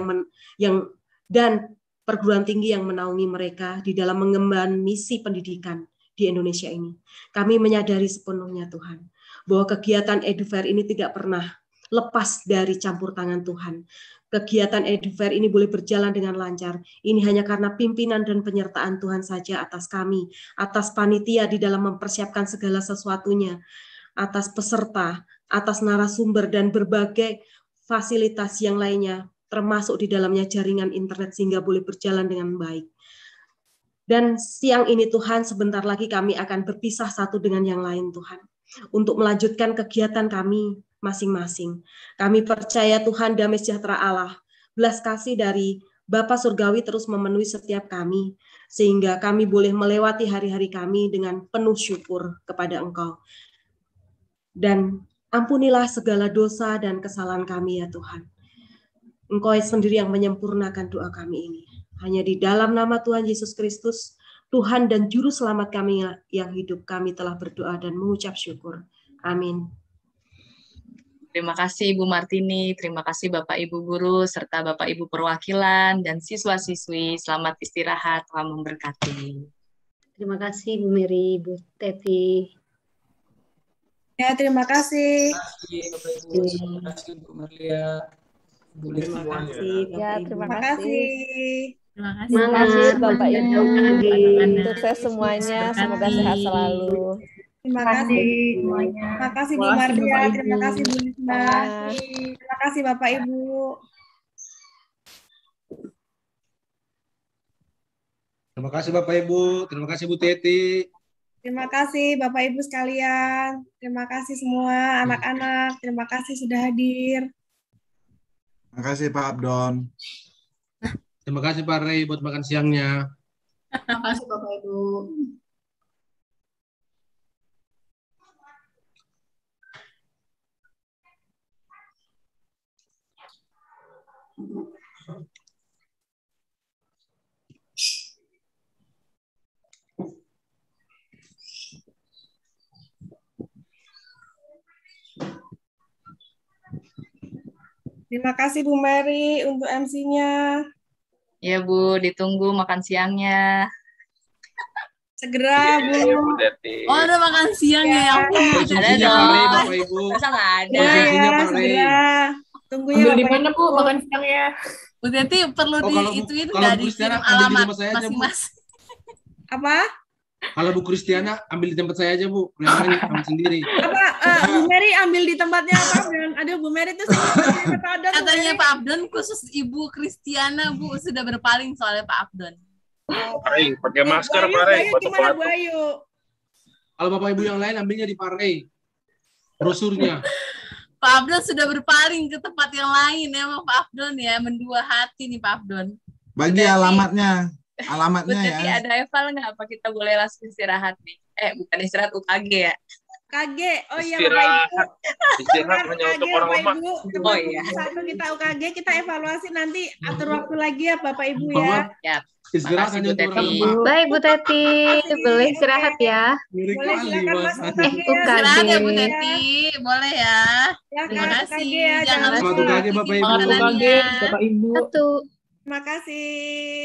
S11: dan perguruan tinggi yang menaungi mereka di dalam mengemban misi pendidikan di Indonesia ini. Kami menyadari sepenuhnya Tuhan, bahwa kegiatan EduFair ini tidak pernah lepas dari campur tangan Tuhan. Kegiatan EduFair ini boleh berjalan dengan lancar. Ini hanya karena pimpinan dan penyertaan Tuhan saja atas kami, atas panitia di dalam mempersiapkan segala sesuatunya, atas peserta, atas narasumber, dan berbagai fasilitas yang lainnya, termasuk di dalamnya jaringan internet, sehingga boleh berjalan dengan baik. Dan siang ini Tuhan, sebentar lagi kami akan berpisah satu dengan yang lain Tuhan, untuk melanjutkan kegiatan kami masing-masing. Kami percaya Tuhan, damai sejahtera Allah, belas kasih dari Bapa Surgawi terus memenuhi setiap kami, sehingga kami boleh melewati hari-hari kami dengan penuh syukur kepada Engkau. Dan ampunilah segala dosa dan kesalahan kami ya Tuhan. Engkau sendiri yang menyempurnakan doa kami ini. Hanya di dalam nama Tuhan Yesus Kristus, Tuhan dan Juru Selamat kami yang hidup, kami telah berdoa dan mengucap syukur. Amin.
S1: Terima kasih Ibu Martini, terima kasih Bapak Ibu Guru, serta Bapak Ibu perwakilan dan siswa-siswi. Selamat istirahat, Tuhan memberkati.
S10: Terima kasih Bu Mary, Bu Tevi.
S8: Ya, terima kasih.
S4: Terima kasih Bapak Ibu, terima kasih Bu Maria.
S11: Terima kasih.
S2: Ya, terima
S8: Terima
S2: kasih.
S8: kasih.
S2: Terima kasih Bapak Ibu.
S10: Lagi.
S2: Sukses semuanya, semoga sehat selalu.
S8: Terima kasih semuanya. Terima kasih Bu Maria, terima kasih Bu Lisna. Terima kasih Bapak Ibu.
S12: Terima kasih Bapak Ibu, terima kasih Bu Teti.
S8: Terima kasih Bapak Ibu sekalian. Terima kasih semua anak-anak. Terima kasih sudah hadir.
S13: Terima kasih Pak Abdon.
S12: Terima kasih Pak Rey buat makan siangnya.
S7: Terima kasih Bapak Ibu.
S8: Terima kasih Bu Mary untuk MC-nya.
S1: Ya Bu, ditunggu makan siangnya.
S8: Segera Bu.
S14: Oh, ada makan siangnya ya.
S1: Ada dong.
S12: Bapak Ibu.
S1: Masa nggak ada?
S8: Ya, segera. Tunggunya
S7: Ambil di
S8: Bapak
S7: mana
S8: Ibu.
S7: Bu makan siangnya?
S14: Bu Teti perlu diituin
S12: kalau
S14: nggak
S12: Bu Kristiana
S14: dikirim
S12: ambil di
S14: alamat
S12: rumah saya aja, Bu.
S14: masing-masing.
S8: Apa?
S12: Kalau Bu Kristiana ambil di tempat saya aja Bu, yang lain ambil sendiri.
S8: Apa? Bu Mary ambil di tempatnya Pak Abdon. Aduh Bu Mary itu
S14: Katanya Pak Abdon khusus Ibu Kristiana Bu sudah berpaling soalnya Pak Abdon.
S15: Pakai masker
S8: Bu
S15: Pak Rey.
S8: Ayu gimana Bu Ayu?
S12: Kalau Bapak Ibu yang lain ambilnya di Pak Rey. Brosurnya.
S14: Pak Abdon sudah berpaling ke tempat yang lain ya Pak Abdon ya, mendua hati nih Pak Abdon.
S13: Bagi alamatnya. Alamatnya
S1: Berarti
S13: ya.
S1: ada eval nggak? Apa kita boleh langsung istirahat nih? Bukan istirahat, UKG ya?
S8: KG, oh iya
S15: Istirahat.
S8: Bapak Ibu.
S15: Istirahat hanya untuk orang
S8: Bapak
S15: lemah.
S8: Ibu,
S1: Oh iya.
S8: satu kita UKG, kita evaluasi nanti atur waktu lagi ya Bapak Ibu ya.
S12: Bahwa
S1: Ya.
S12: istirahat hanya untuk orang lemah.
S10: Baik Bu Teti, boleh istirahat ya.
S12: Ngeri
S8: Boleh
S12: kali
S8: silakan
S12: Mas.
S8: Mas UKG ya.
S14: Istirahat ya Bu
S10: UKG.
S14: Teti, boleh ya. Terima
S8: Silakan
S14: kasih.
S8: UKG ya,
S14: Jangan
S8: jangan
S12: Selamat
S8: lupa.
S12: UKG Bapak Ibu.
S7: Semangat UKG Bapak Ibu.
S10: Satu.
S8: Terima kasih.